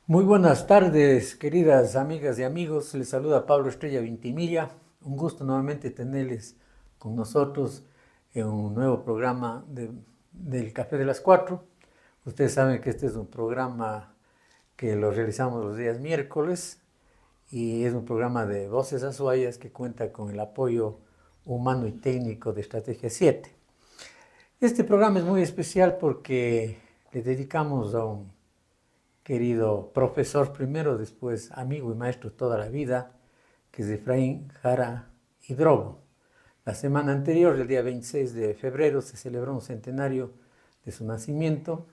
Muy buenas tardes, queridas amigas y amigos. Les saluda Pablo Estrella Vintimilla. Un gusto nuevamente tenerles con nosotros en un nuevo programa del Café de las Cuatro. Ustedes saben que este es un programa que lo realizamos los días miércoles y es un programa de Voces Azuayas que cuenta con el apoyo humano y técnico de Estrategia 7. Este programa es muy especial porque le dedicamos a un querido profesor primero, después amigo y maestro toda la vida, que es Efraín Jara Hidrobo. La semana anterior, el día 26 de febrero, se celebró un centenario de su nacimiento.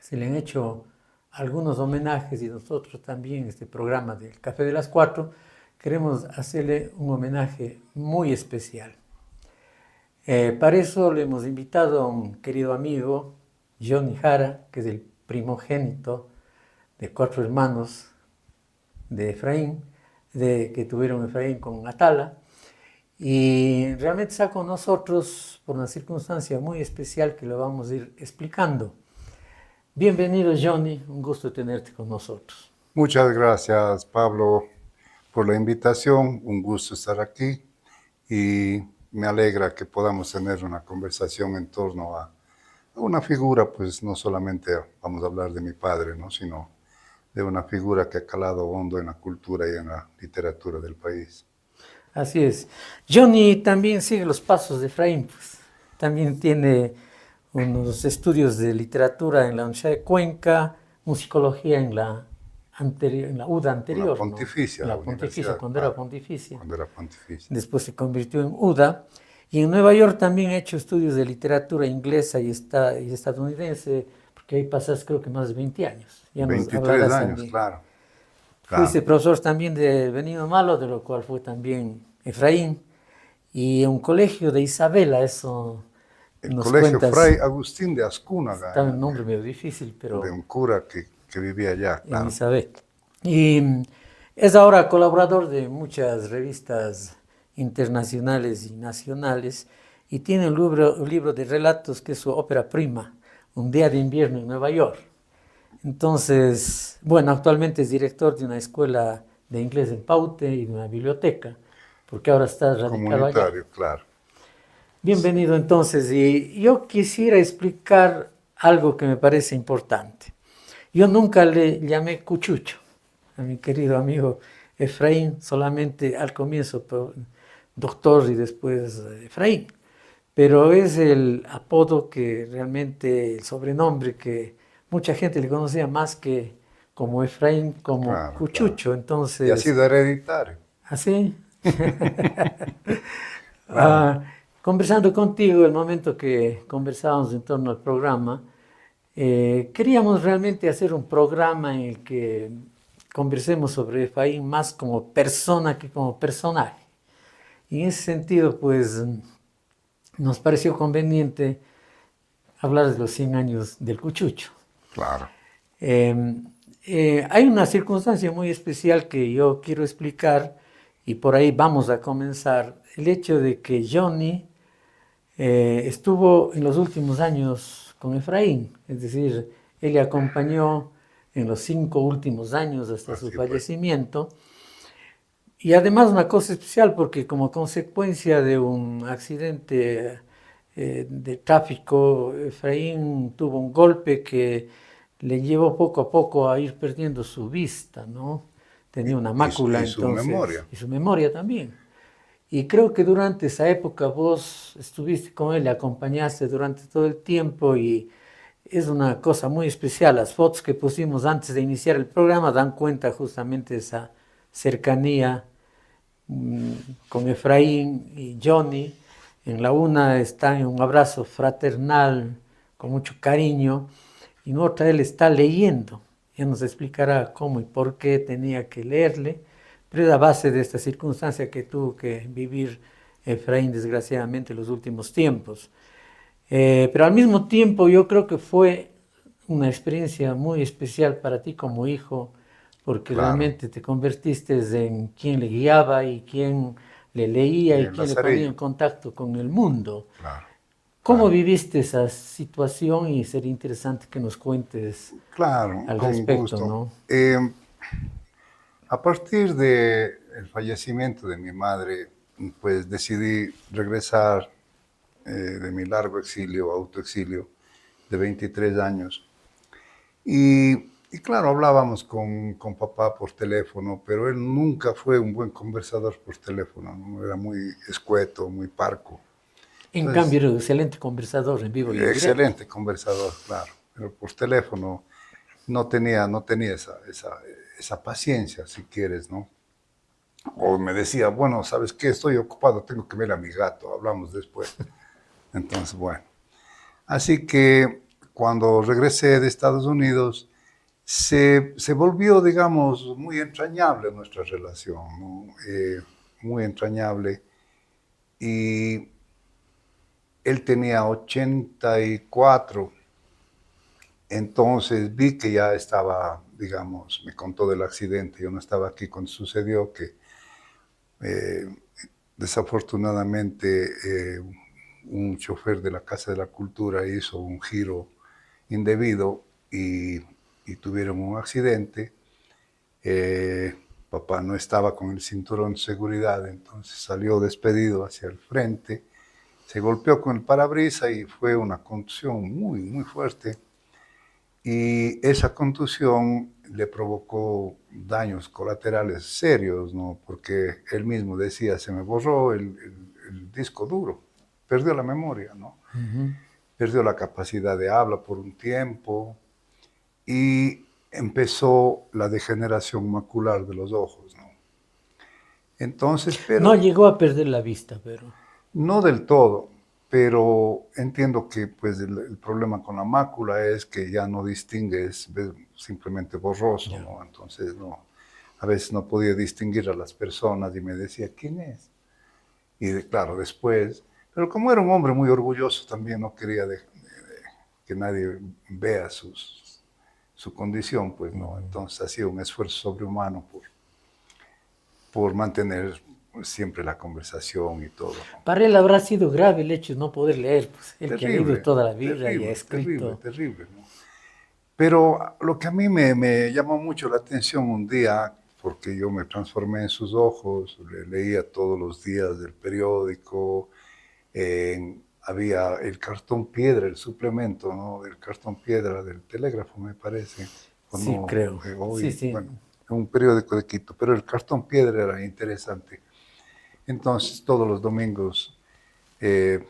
Se le han hecho algunos homenajes y nosotros también, este programa del Café de las Cuatro, queremos hacerle un homenaje muy especial. Para eso le hemos invitado a un querido amigo, Johnny Jara, que es el primogénito de 4 hermanos de Efraín, que tuvieron Efraín con Atala, y realmente está con nosotros por una circunstancia muy especial que lo vamos a ir explicando. Bienvenido, Johnny, un gusto tenerte con nosotros. Muchas gracias, Pablo, por la invitación. Un gusto estar aquí y me alegra que podamos tener una conversación en torno a una figura, pues no solamente vamos a hablar de mi padre, ¿no? Sino de una figura que ha calado hondo en la cultura y en la literatura del país. Así es. Johnny también sigue los pasos de Efraín, pues. También tiene unos estudios de literatura en la Universidad de Cuenca, musicología en la UDA Con la anterior, ¿no? pontificia, En la la pontificia, universidad, cuando era claro, pontificia. cuando era pontificia. Después se convirtió en UDA. Y en Nueva York también ha hecho estudios de literatura inglesa y estadounidense, porque ahí pasas creo que más de 20 años. Ya nos 23 hablarás años, también. claro, Fuiste claro. profesor también de Benigno Malo, de lo cual fue también Efraín, y en un colegio de Isabela, eso El nos colegio cuentas. Fray Agustín de Azcúnaga, Estaba un nombre medio difícil, de pero un cura que vivía allá, en claro. Isabel. Y es ahora colaborador de muchas revistas internacionales y nacionales y tiene un libro de relatos que es su ópera prima, Un día de invierno en Nueva York. Entonces, bueno, actualmente es director de una escuela de inglés en Paute y de una biblioteca, porque ahora está radicado allá. Comunitario, claro. Sí. Bienvenido entonces, y yo quisiera explicar algo que me parece importante. Yo nunca le llamé Cuchucho a mi querido amigo Efraín, solamente al comienzo doctor y después Efraín. Pero es el apodo que realmente, el sobrenombre que mucha gente le conocía más que como Efraín, como Claro, claro. Cuchucho. Y ha Entonces, sido hereditario. así. Claro. Conversando contigo, el momento que conversábamos en torno al programa, queríamos realmente hacer un programa en el que conversemos sobre Efraín más como persona que como personaje. Y en ese sentido, pues, nos pareció conveniente hablar de los 100 años del Cuchucho. Claro. Eh, Hay una circunstancia muy especial que yo quiero explicar y por ahí vamos a comenzar. El hecho de que Johnny estuvo en los últimos años con Efraín, es decir, él le acompañó en los 5 últimos años hasta su Así fue. fallecimiento. Y además una cosa especial porque como consecuencia de un accidente de tráfico, Efraín tuvo un golpe que le llevó poco a poco a ir perdiendo su vista, ¿no? Tenía una mácula Y su entonces, memoria. y su memoria también. Y creo que durante esa época vos estuviste con él, le acompañaste durante todo el tiempo y es una cosa muy especial. Las fotos que pusimos antes de iniciar el programa dan cuenta justamente de esa cercanía mm, con Efraín y Johnny. En la una está en un abrazo fraternal, con mucho cariño, y en otra él está leyendo. Ya nos explicará cómo y por qué tenía que leerle, pero es a base de esta circunstancia que tuvo que vivir Efraín desgraciadamente en los últimos tiempos. Pero al mismo tiempo yo creo que fue una experiencia muy especial para ti como hijo, porque Claro. realmente te convertiste en quien le guiaba y quien le leía Y y el quien le ponía en Lazarillo. contacto con el mundo. Claro. ¿Cómo Claro. viviste esa situación? Y sería interesante que nos cuentes Claro, al con respecto, gusto. ¿no? A partir del fallecimiento de mi madre, pues decidí regresar de mi largo exilio, autoexilio, de 23 años. Y claro, hablábamos con papá por teléfono, pero él nunca fue un buen conversador por teléfono, ¿no? Era muy escueto, muy parco. En Entonces, cambio, era un excelente conversador en vivo y en directo. excelente conversador, claro, pero por teléfono no tenía esa paciencia, si quieres, ¿no? O me decía, bueno, ¿sabes qué? Estoy ocupado, tengo que ver a mi gato, hablamos después. Entonces, bueno. Así que cuando regresé de Estados Unidos, se volvió, digamos, muy entrañable nuestra relación, ¿no? Muy entrañable. Y él tenía 84, entonces vi que ya estaba, digamos, me contó del accidente, yo no estaba aquí cuando sucedió, que eh, desafortunadamente un chofer de la Casa de la Cultura hizo un giro indebido y tuvieron un accidente. Papá no estaba con el cinturón de seguridad, entonces salió despedido hacia el frente, se golpeó con el parabrisas y fue una contusión muy, muy fuerte. Y esa contusión le provocó daños colaterales serios, ¿no? Porque él mismo decía, se me borró el disco duro, perdió la memoria, ¿no? Ujú. Perdió la capacidad de habla por un tiempo y empezó la degeneración macular de los ojos, ¿no? Entonces, No pero llegó a perder la vista, pero no del todo, pero entiendo que pues el problema con la mácula es que ya no distingues, ves simplemente borroso, ya. ¿no? Entonces no, a veces no podía distinguir a las personas y me decía, ¿quién es? Claro, después, pero como era un hombre muy orgulloso también no quería que nadie vea su condición, pues no, entonces hacía un esfuerzo sobrehumano por mantener siempre la conversación y todo, ¿no? Para él habrá sido grave el hecho de no poder leer, pues él que ha leído Terrible, toda la vida y ha terrible, terrible, escrito. terrible, ¿no? Pero lo que a mí me llamó mucho la atención un día, porque yo me transformé en sus ojos, le leía todos los días del periódico, había el cartón piedra, el suplemento, ¿no? El cartón piedra del Telégrafo, me parece, o Sí, no, creo. Sí, hoy, sí. bueno, un periódico de Quito, pero el cartón piedra era interesante. Entonces, todos los domingos eh,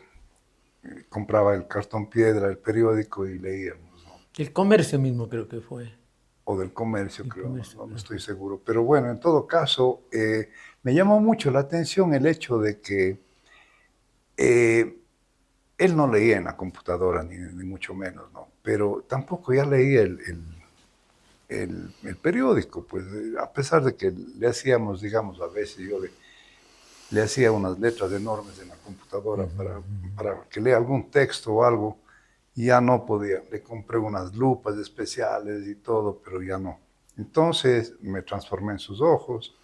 compraba el cartón piedra, el periódico y leíamos, ¿no? El comercio mismo creo que fue. O del comercio, El creo, comercio, no creo. estoy seguro. Pero bueno, en todo caso, me llamó mucho la atención el hecho de que eh, él no leía en la computadora, ni mucho menos, ¿no? Pero tampoco ya leía el periódico, pues a pesar de que le hacíamos, digamos, a veces yo le hacía unas letras enormes en la computadora para que lea algún texto o algo, y ya no podía. Le compré unas lupas especiales y todo, pero ya no. Entonces me transformé en sus ojos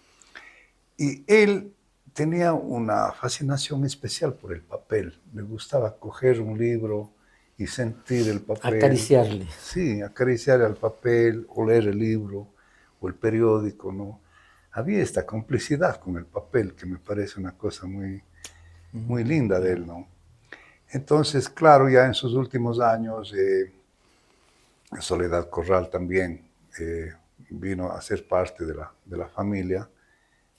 y él tenía una fascinación especial por el papel. Le gustaba coger un libro y sentir el papel, Acariciarle. sí, acariciar al papel o leer el libro o el periódico, ¿no? Había esta complicidad con el papel que me parece una cosa muy, muy linda de Ya. él, ¿no? Entonces, claro, ya en sus últimos años, Soledad Corral también vino a ser parte de la familia,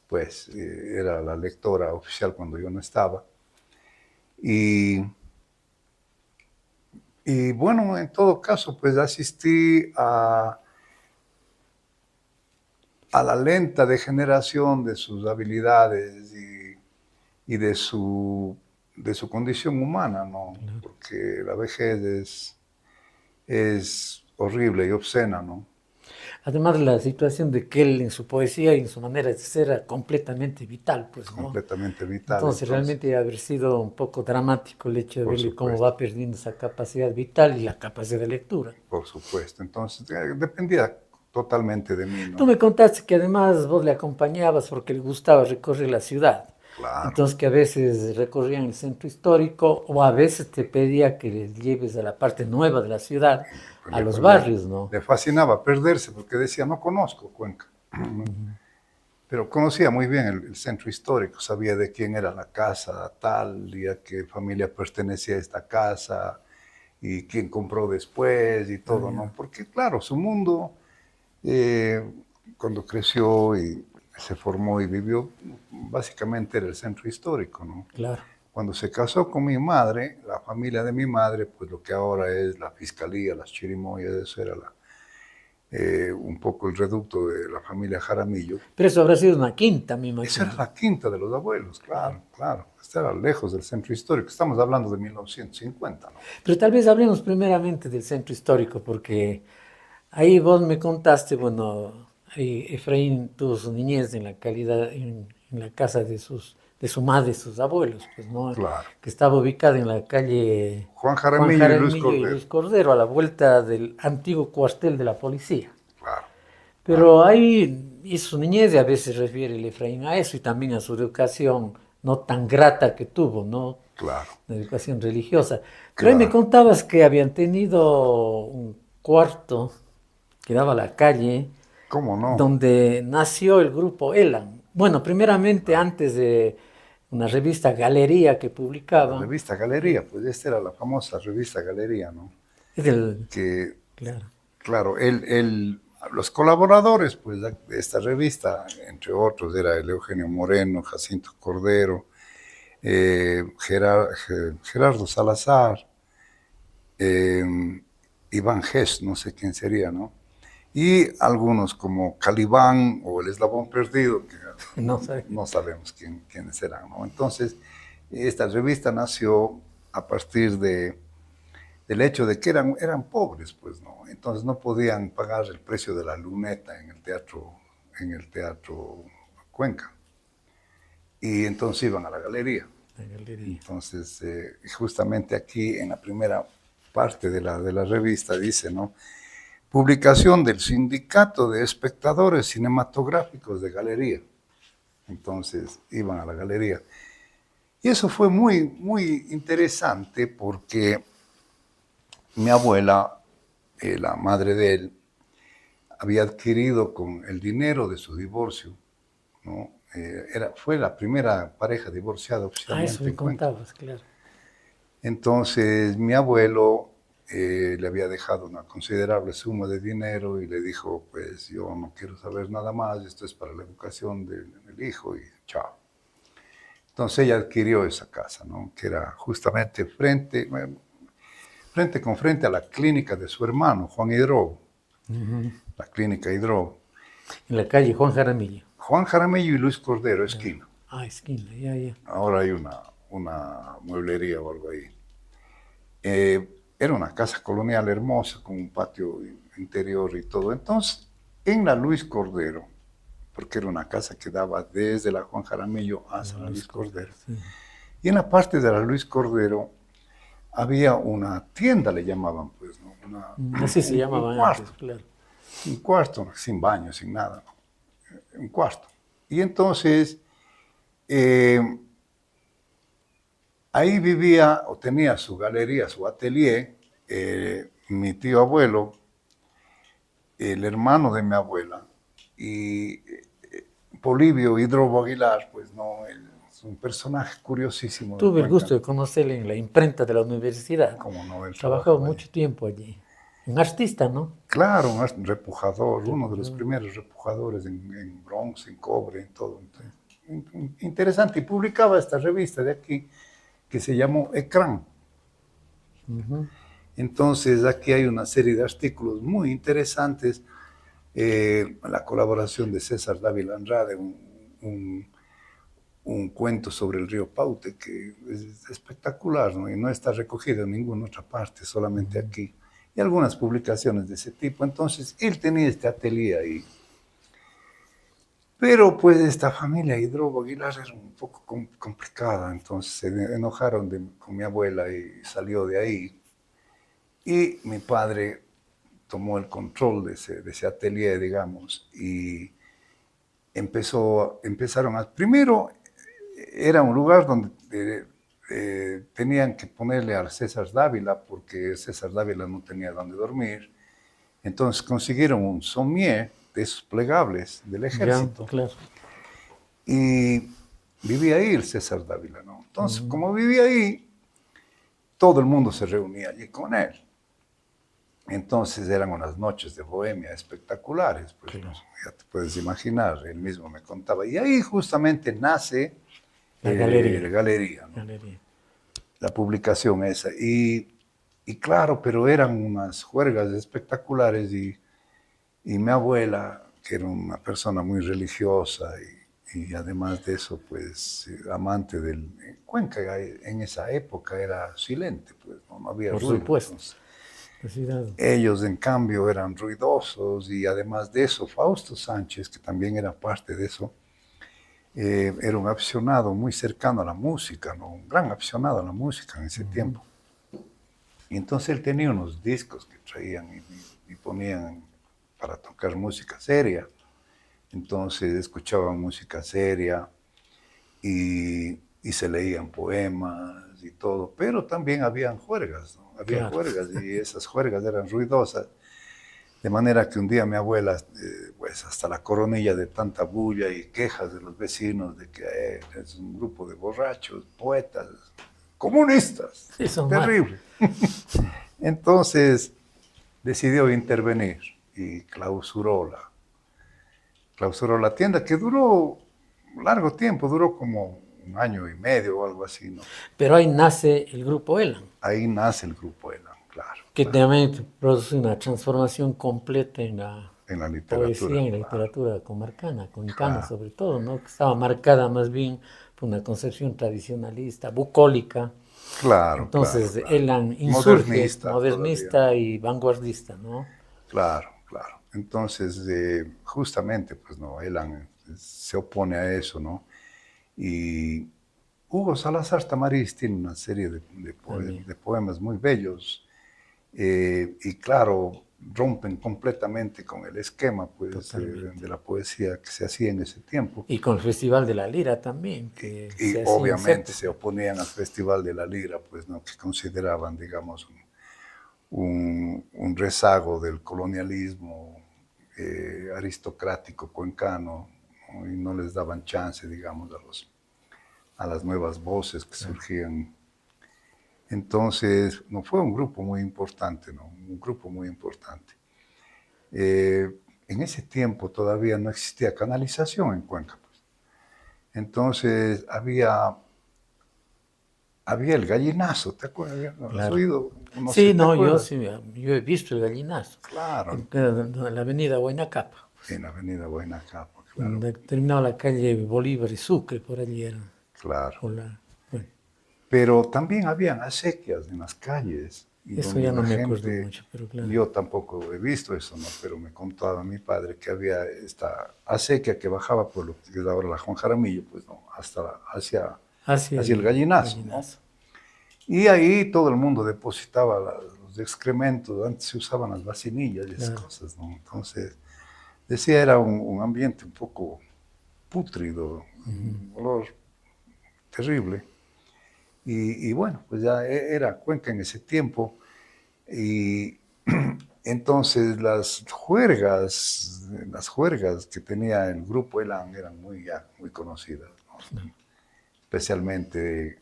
pues era la lectora oficial cuando yo no estaba. Y, y bueno, en todo caso, pues asistí a la lenta degeneración de sus habilidades y de su condición humana, ¿no? Porque la vejez es horrible y obscena, ¿no? Además, la situación de que él en su poesía y en su manera de ser era completamente vital, pues, ¿no? Completamente vital, Entonces, entonces, realmente haber sido un poco dramático el hecho de por verle cómo supuesto, va perdiendo esa capacidad vital y la capacidad de lectura. por supuesto. Entonces, dependía totalmente de mí, Tú ¿no? me contaste que además vos le acompañabas porque le gustaba recorrer la ciudad. Claro. Entonces que a veces recorrían el centro histórico o a veces te pedía que les lleves a la parte nueva de la ciudad, Pues a los barrios, ¿no? le fascinaba perderse porque decía, no conozco Cuenca. Pero conocía muy bien el centro histórico, sabía de quién era la casa tal y a qué familia pertenecía esta casa y quién compró después y Ah, todo, ¿no? ya, Porque claro, su mundo, eh, cuando creció y se formó y vivió, básicamente era el centro histórico, ¿no? claro. Cuando se casó con mi madre, la familia de mi madre, pues lo que ahora es la fiscalía, las chirimoyas, eso era un poco el reducto de la familia Jaramillo. Pero eso habrá sido una quinta, me Esa era imagino. la quinta de los abuelos, claro, claro. Esta era lejos del centro histórico. Estamos hablando de 1950, ¿no? Pero tal vez hablemos primeramente del centro histórico, porque ahí vos me contaste, bueno, ahí Efraín tuvo su niñez en la calidad, en la casa de su madre, sus abuelos, pues, ¿no? Claro. Que estaba ubicada en la calle Juan Juan Jaramillo y Luis Jaramillo y Cordero, Luis Cordero, a la vuelta del antiguo cuartel de la policía. claro, claro. Pero ahí hizo su niñez y a veces refiere el Efraín a eso y también a su educación no tan grata que tuvo, ¿no? Claro, La educación religiosa. Pero ahí me claro. contabas que habían tenido un cuarto que daba a la calle ¿Cómo no? donde nació el grupo Elan. Bueno, primeramente antes de una revista Galería que La publicaba, revista Galería, pues esta era la famosa revista Galería, ¿no? es del, Que, claro, claro, los colaboradores, pues, de esta revista, entre otros, era el Eugenio Moreno, Jacinto Cordero, Gerardo Salazar, eh, Iván Gess, no sé quién sería, ¿no? Y algunos como Calibán o El Eslabón Perdido, que no sé. no sabemos quiénes eran, ¿no? Entonces, esta revista nació a partir del hecho de que eran pobres, pues, ¿no? Entonces no podían pagar el precio de la luneta en el teatro Cuenca. Y entonces iban a la galería. La Galería. Entonces, justamente aquí en la primera parte de la revista dice, ¿no? Publicación del Sindicato de Espectadores Cinematográficos de Galería. Entonces iban a la galería. Y eso fue muy interesante porque mi abuela, la madre de él, había adquirido con el dinero de su divorcio, ¿no? Fue la primera pareja divorciada Ah, eso oficialmente me en Cuenca. contabas, claro. Entonces mi abuelo le había dejado una considerable suma de dinero y le dijo, pues yo no quiero saber nada más, esto es para la educación del hijo y chao. Entonces ella adquirió esa casa, ¿no? Que era justamente frente con frente a la clínica de su hermano, Juan Hidrobo, la clínica Hidrobo. En la calle Juan Jaramillo. Juan Jaramillo y Luis Cordero, esquina. Ah, esquina, ya, ya. Ahora hay una mueblería o algo ahí. Era una casa colonial hermosa con un patio interior y todo. Entonces, en la Luis Cordero, porque era una casa que daba desde la Juan Jaramillo hasta la Luis Luis Cordero, Cordero. sí. Y en la parte de la Luis Cordero había una tienda, le llamaban, pues, ¿no? Así se Un llamaban antes, cuarto, claro. un cuarto, sin baño, sin nada, ¿no? Un cuarto. Y entonces, eh, ahí vivía o tenía su galería, su atelier, mi tío abuelo, el hermano de mi abuela, y Polibio Hidrobo Aguilar, pues no, él es un personaje curiosísimo de Tuve el Cuenca, gusto de conocerle en la imprenta de la universidad. como no, él Trabajó trabajaba allí. mucho tiempo allí. Un artista, ¿no? Claro, un repujador, uno de los Repujador. primeros repujadores en bronce, en cobre, en todo. Interesante. Y publicaba esta revista de aquí que se llamó Ecrán. Ujú. Entonces, aquí hay una serie de artículos muy interesantes. La colaboración de César Dávila Andrade, un cuento sobre el río Paute que es espectacular, ¿no? Y no está recogido en ninguna otra parte, solamente aquí. Y algunas publicaciones de ese tipo. Entonces, él tenía este atelier ahí. Pero pues esta familia Hidrobo Aguilar era un poco complicada, entonces se enojaron con mi abuela y salió de ahí. Y mi padre tomó el control de ese atelier, digamos, y empezaron a... Primero era un lugar donde tenían que ponerle al César Dávila porque César Dávila no tenía dónde dormir. Entonces consiguieron un somier de esos plegables del Ya, ejército claro. y vivía ahí el César Dávila, ¿no? Entonces, como vivía ahí, todo el mundo se reunía allí con él. Entonces eran unas noches de bohemia espectaculares, pues Claro. ya te puedes imaginar, él mismo me contaba. Y ahí justamente nace La galería. la galería, ¿no? Galería. La publicación esa. Y claro, pero eran unas juergas espectaculares y mi abuela, que era una persona muy religiosa y además de eso, pues amante del... Cuenca en esa época era silente, pues no había Por ruido. supuesto. Entonces, La ciudad. ellos, en cambio, eran ruidosos y además de eso, Fausto Sánchez, que también era parte de eso, era un aficionado muy cercano a la música, ¿no? Un gran aficionado a la música en ese tiempo. Y entonces él tenía unos discos que traían y ponían para tocar música seria. Entonces escuchaban música seria y se leían poemas y todo, pero también habían juergas, ¿no? Había Claro. juergas y esas juergas eran ruidosas. De manera que un día mi abuela, pues hasta la coronilla de tanta bulla y quejas de los vecinos de que es un grupo de borrachos, poetas, comunistas, Sí, son más. terrible. Entonces decidió intervenir y clausuró la tienda, que duró largo tiempo, duró como un año y medio o algo así, ¿no? Pero ahí nace el grupo Elan, Ahí nace el grupo Elan, claro, que claro, también produce una transformación completa en la en la literatura, poesía, en la claro, literatura comarcana, concana claro, sobre todo, ¿no? Que estaba marcada más bien por una concepción tradicionalista, bucólica. claro, claro, Entonces, claro. Elan insurge, Modernista todavía, modernista y vanguardista, ¿no? claro, claro. Entonces, justamente, pues no, Elan se opone a eso, ¿no? Y Hugo Salazar Tamariz tiene una serie También, de poemas muy bellos y claro, rompen completamente con el esquema pues, totalmente. de la poesía que se hacía en ese tiempo. Y con el Festival de la Lira también, que Y se hacía en esa obviamente se época. oponían al Festival de la Lira, pues, ¿no? Que consideraban, digamos, un rezago del colonialismo aristocrático cuencano, ¿no? Y no les daban chance, digamos, a las nuevas voces que surgían. Entonces, no fue un grupo muy importante, ¿no? Un grupo muy importante. En ese tiempo todavía no existía canalización en Cuenca, pues. Entonces había el gallinazo, ¿te acuerdas? ¿Has Claro. oído? No sé, Sí, ¿te no, yo acuerdas? sí, yo he visto el gallinazo Claro, en la avenida Huayna Capa. en la avenida Huayna Capa, claro, Donde terminaba la calle Bolívar y Sucre, por allí era. claro. O la, bueno, Pero también habían acequias en las calles y eso donde ya no la me acuerdo gente, mucho, pero claro. yo tampoco he visto eso, ¿no? Pero me contaba mi padre que había esta acequia que bajaba por lo que es ahora la Juan Jaramillo, pues no, Hacia hacia el el gallinazo, ¿no? gallinazo. Y ahí todo el mundo depositaba los excrementos, antes se usaban las vacinillas y esas Claro. cosas, ¿no? Entonces, decía, era un ambiente un poco pútrido, un olor terrible. Y bueno, pues ya era Cuenca en ese tiempo. Y entonces las juergas que tenía el grupo Elan eran muy conocidas, ¿no? Especialmente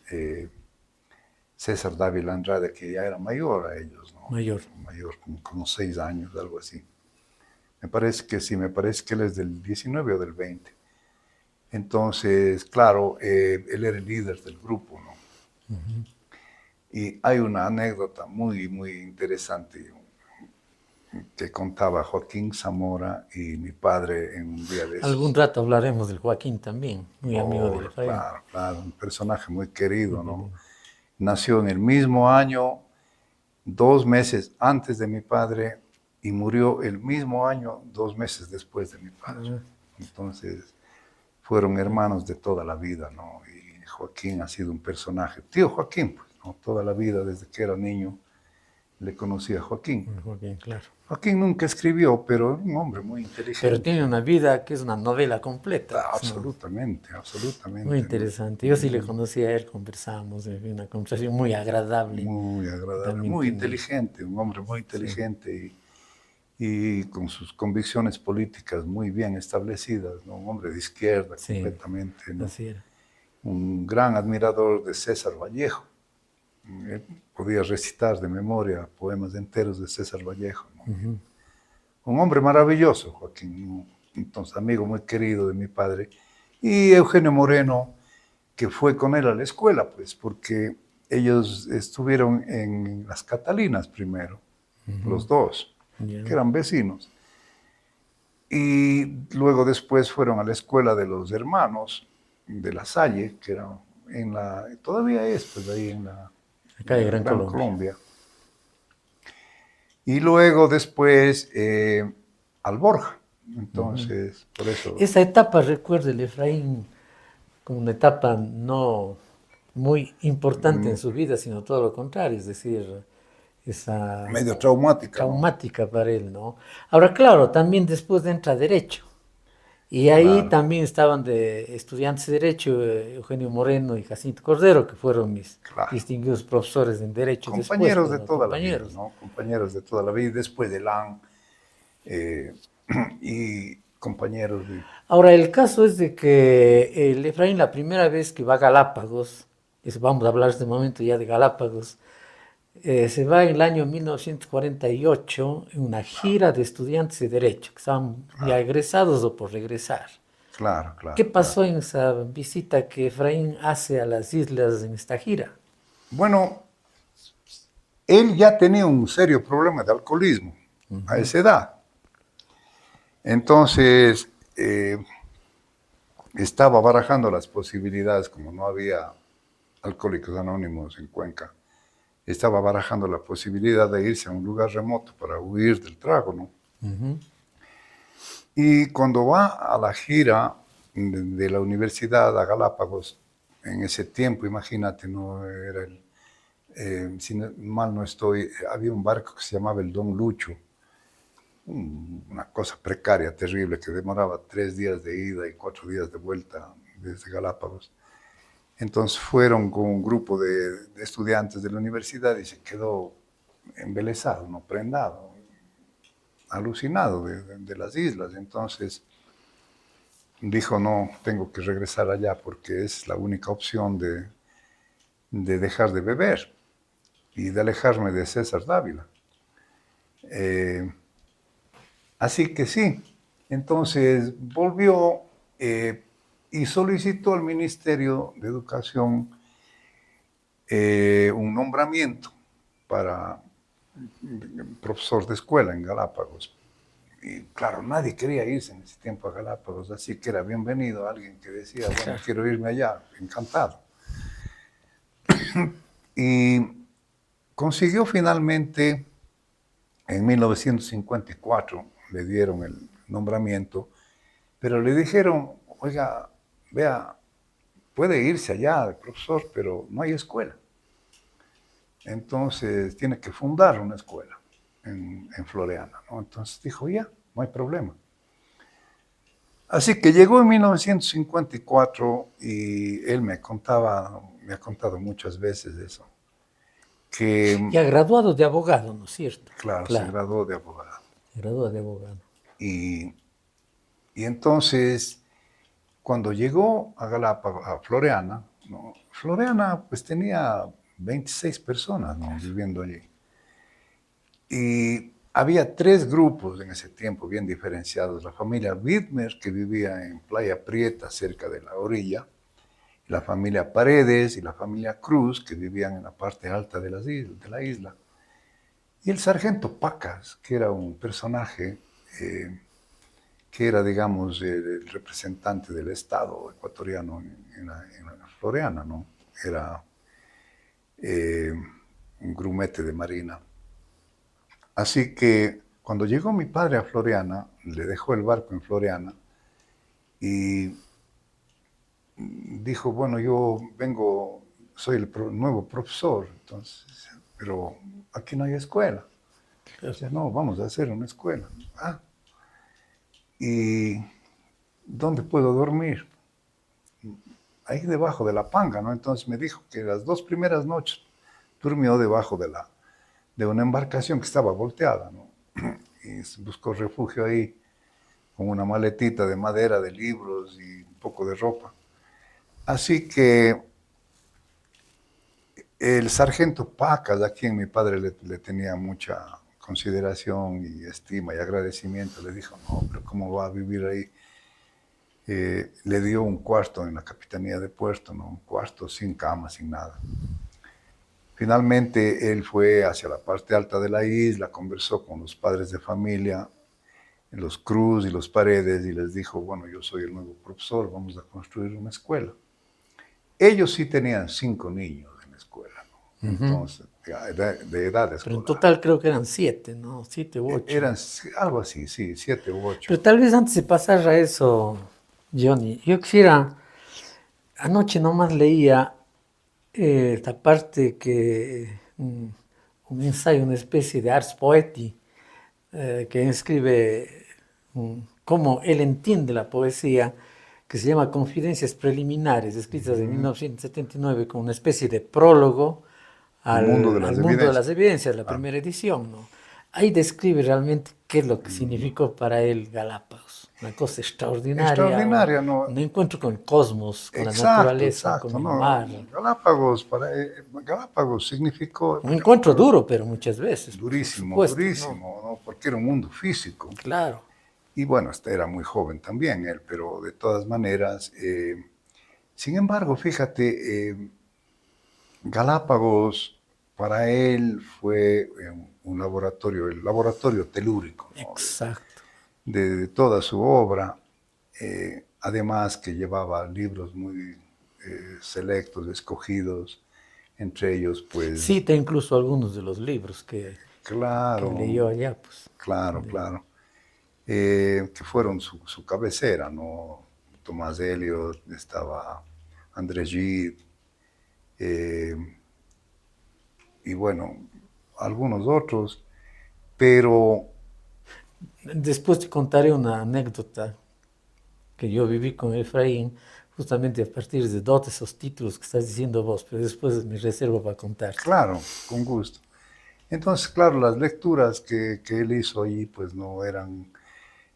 César Dávila Andrade, que ya era mayor a ellos, ¿no? Mayor. Mayor, como 6 años, algo así. Me parece que sí, me parece que él es del 19 o del 20. Entonces, claro, él era el líder del grupo, ¿no? Y hay una anécdota muy interesante que contaba Joaquín Zamora y mi padre en un día de Algún esos. rato hablaremos del Joaquín también, muy amigo Oh, del Efraín. claro, claro, un personaje muy Muy querido, ¿no? querido. Nació en el mismo año, 2 meses antes de mi padre, y murió el mismo año, 2 meses después de mi padre. Ah, Entonces, fueron hermanos de toda la vida, ¿no? Y Joaquín ha sido un personaje, tío Joaquín, pues, ¿no? Toda la vida, desde que era niño, le conocí a Joaquín. Joaquín, claro. Joaquín nunca escribió, pero un hombre muy Pero inteligente. tiene una vida que es una novela completa. Ah, Pues, ¿no? absolutamente, Muy absolutamente. interesante. Yo sí le conocí a él, conversamos, una conversación muy agradable. Muy agradable, También muy tiene, inteligente, un hombre muy sí, inteligente y con sus convicciones políticas muy bien establecidas, ¿no? Un hombre de izquierda sí, completamente, ¿no? así era. Un gran admirador de César Vallejo. Él podía recitar de memoria poemas enteros de César Vallejo, ¿no? Un hombre maravilloso, Joaquín, ¿no? Entonces amigo muy querido de mi padre. Y Eugenio Moreno, que fue con él a la escuela, pues, porque ellos estuvieron en las Catalinas primero, los dos, Ya. que eran vecinos. Y luego después fueron a la escuela de los hermanos de La Salle, que era todavía es, pues, ahí Acá en de la Gran Gran Colombia. Colombia. Y luego después al Borja. Entonces, por eso, Esa etapa, recuerda el Efraín, como una etapa no muy importante en mm, su vida, sino todo lo contrario, es decir, esa medio traumática, ¿no? traumática para él, ¿no? Ahora, claro, también después entra Derecho. Y ahí Claro, también estaban de estudiantes de Derecho Eugenio Moreno y Jacinto Cordero, que fueron mis claro. distinguidos profesores en Derecho después, Compañeros pues, de ¿no? toda la vida, Compañeros. ¿no? Compañeros de toda la vida. Y después de LAN, eh, y compañeros de... Ahora, el caso es de que el Efraín, la primera vez que va a Galápagos, vamos a hablar en este momento ya de Galápagos, se va en el año 1948 en una gira de estudiantes de Derecho, que estaban ya Claro, egresados o por regresar. claro, ¿Qué claro, claro. pasó en esa visita que Efraín hace a las islas en esta gira? Bueno, él ya tenía un serio problema de alcoholismo a esa edad. Entonces, estaba barajando las posibilidades, como no había alcohólicos anónimos en Cuenca, estaba barajando la posibilidad de irse a un lugar remoto para huir del trago, ¿no? Y cuando va a la gira de la universidad a Galápagos, en ese tiempo, imagínate, no era si mal no estoy, había un barco que se llamaba el Don Lucho, una cosa precaria, terrible, que demoraba 3 días de ida y 4 días de vuelta desde Galápagos. Entonces fueron con un grupo de estudiantes de la universidad y se quedó embelesado, no prendado, alucinado de las islas. Entonces dijo, no, tengo que regresar allá porque es la única opción de dejar de beber y de alejarme de César Dávila. Eh, Así que sí, entonces volvió y solicitó al Ministerio de Educación un nombramiento para profesor de escuela en Galápagos. Y claro, nadie quería irse en ese tiempo a Galápagos, así que era bienvenido alguien que decía, bueno, quiero irme allá, encantado. Y consiguió finalmente, en 1954, le dieron el nombramiento, pero le dijeron, oiga, vea, puede irse allá, profesor, pero no hay escuela. Entonces tiene que fundar una escuela en Floreana, ¿no? Entonces dijo, ya, no hay problema. Así que llegó en 1954 y él me ha contado muchas veces eso, que, Ya graduado de abogado, ¿no es cierto? claro, se Claro, graduó de abogado. graduado de abogado. Y, y entonces, cuando llegó a Galápagos, a Floreana, ¿no? Floreana pues tenía 26 personas, ¿no? Viviendo allí. Y había tres grupos en ese tiempo bien diferenciados. La familia Widmer, que vivía en Playa Prieta, cerca de la orilla, la familia Paredes y la familia Cruz, que vivían en la parte alta de la isla. Y el sargento Pacas, que era un personaje que era, digamos, el representante del Estado ecuatoriano en la Floreana, ¿no? Era un grumete de marina. Así que cuando llegó mi padre a Floreana, le dejó el barco en Floreana y dijo, bueno, yo vengo, soy el nuevo profesor, entonces pero aquí no hay escuela. Claro. Dice, no, vamos a hacer una escuela. Ah, ¿y dónde puedo dormir? Ahí debajo de la panga, ¿no? Entonces me dijo que las 2 primeras noches durmió debajo de una embarcación que estaba volteada, ¿no? Y buscó refugio ahí con una maletita de madera, de libros y un poco de ropa. Así que el sargento Pacas, a quien mi padre le tenía mucha consideración y estima y agradecimiento, le dijo, no, pero ¿cómo va a vivir ahí? Le dio un cuarto en la Capitanía de Puerto, ¿no? Un cuarto sin cama, sin nada. Finalmente él fue hacia la parte alta de la isla, conversó con los padres de familia, los Cruz y los Paredes, y les dijo, bueno, yo soy el nuevo profesor, vamos a construir una escuela. Ellos sí tenían 5 niños en la escuela, ¿no? Entonces, de edad Pero en escolar. total creo que eran 7, ¿no? 7 u 8. Eran algo así, sí, 7 u 8. Pero tal vez antes de pasar a eso, Johnny, yo quisiera, anoche nomás leía esta parte que un ensayo, una especie de ars poeti, que escribe cómo él entiende la poesía, que se llama Confidencias Preliminares, escritas en 1979 con una especie de prólogo El mundo de al las mundo de evidencias. las evidencias, la Ah, primera edición, ¿no? Ahí describe realmente qué es lo que significó para él Galápagos. Una cosa extraordinaria, extraordinaria, ¿no? un encuentro con el cosmos, con la Exacto, naturaleza, con exacto, el ¿no? mar. Galápagos significó, Un encuentro duro, pero muchas veces, por durísimo, supuesto, ¿no? durísimo, ¿no? Porque era un mundo físico. Claro. Y bueno, este era muy joven también él, pero de todas maneras, sin embargo, fíjate, Galápagos para él fue un laboratorio, el laboratorio telúrico, ¿no? Exacto. De toda su obra, además que llevaba libros muy selectos, escogidos, entre ellos, pues, Cita incluso algunos de los libros que claro, leyó allá, pues. claro, claro, que fueron su cabecera, ¿no? Tomás Eliot, estaba André Gide, eh, y bueno, algunos otros, pero Después te contaré una anécdota que yo viví con Efraín, justamente a partir de dos de esos títulos que estás diciendo vos, pero después me reservo para contarte. claro, con gusto. Entonces, claro, las lecturas que él hizo allí, pues no eran,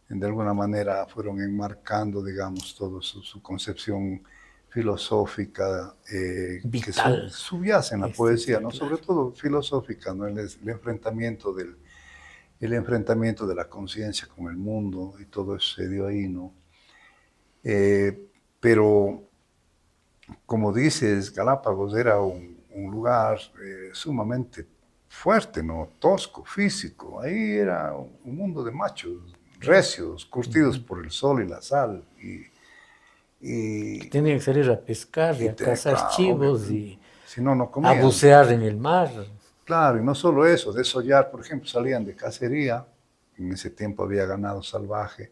de alguna manera, fueron enmarcando, digamos, toda su concepción filosófica que Vital, subyace en la poesía, ¿no? Sobre claro. todo filosófica, ¿no? El enfrentamiento el enfrentamiento de la conciencia con el mundo y todo eso se dio ahí, ¿no? Pero, como dices, Galápagos era un lugar sumamente fuerte, ¿no? Tosco, físico. Ahí era un mundo de machos, recios, curtidos por el sol y la sal. Que Y, tenían que salir a pescar y a cazar claro, chivos y si no, no a comían. bucear en el mar. Claro, y no solo eso, desollar, por ejemplo, salían de cacería. En ese tiempo había ganado salvaje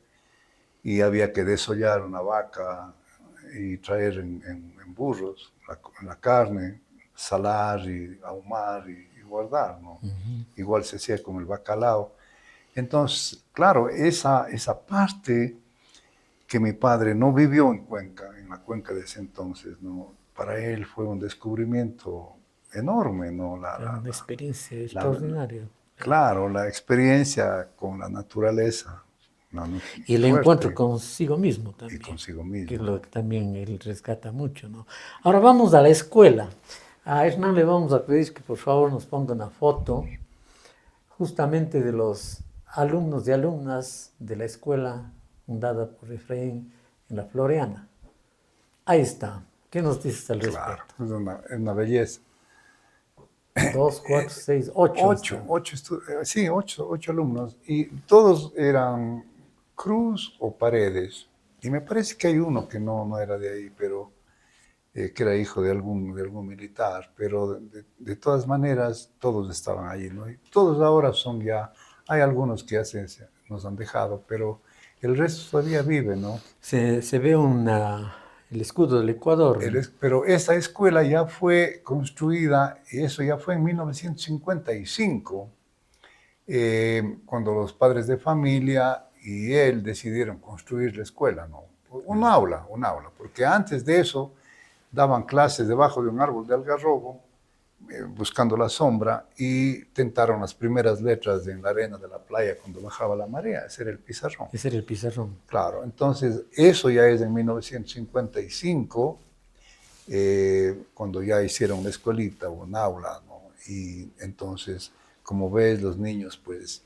y había que desollar una vaca y traer en burros la carne, salar y ahumar y guardar, ¿no? Igual se hacía con el bacalao. Entonces, claro, esa parte que mi padre no vivió en Cuenca, en la Cuenca de ese entonces, ¿no? Para él fue un descubrimiento enorme, ¿no? Era una experiencia La- extraordinaria. claro, la experiencia con la naturaleza, Y el encuentro fuerte consigo mismo y también, consigo que es mismo, lo ¿no? que también él rescata mucho, ¿no? Ahora vamos a la escuela. A Hernán le vamos a pedir que por favor nos ponga una foto justamente de los alumnos y alumnas de la escuela fundada por Efraín en la Floreana. Ahí está. ¿Qué nos dices al Claro, respecto? es una belleza. Dos, cuatro, seis, ocho están. Sí, ocho alumnos, y todos eran Cruz o Paredes. Y me parece que hay uno que no era de ahí, pero que era hijo de algún militar, pero de todas maneras todos estaban allí, ¿no? Y todos ahora son ya, hay algunos que ya nos han dejado, pero el resto todavía vive, ¿no? Se ve una el escudo del Ecuador. Pero esa escuela ya fue construida, y eso ya fue en 1955, cuando los padres de familia y él decidieron construir la escuela, ¿no? Un aula, porque antes de eso daban clases debajo de un árbol de algarrobo, buscando la sombra, y tentaron las primeras letras en la arena de la playa cuando bajaba la marea. Ese era el pizarrón. Ese era el pizarrón. Claro, entonces eso ya es en 1955, cuando ya hicieron la escuelita o un aula, ¿no? Y entonces, como ves, los niños pues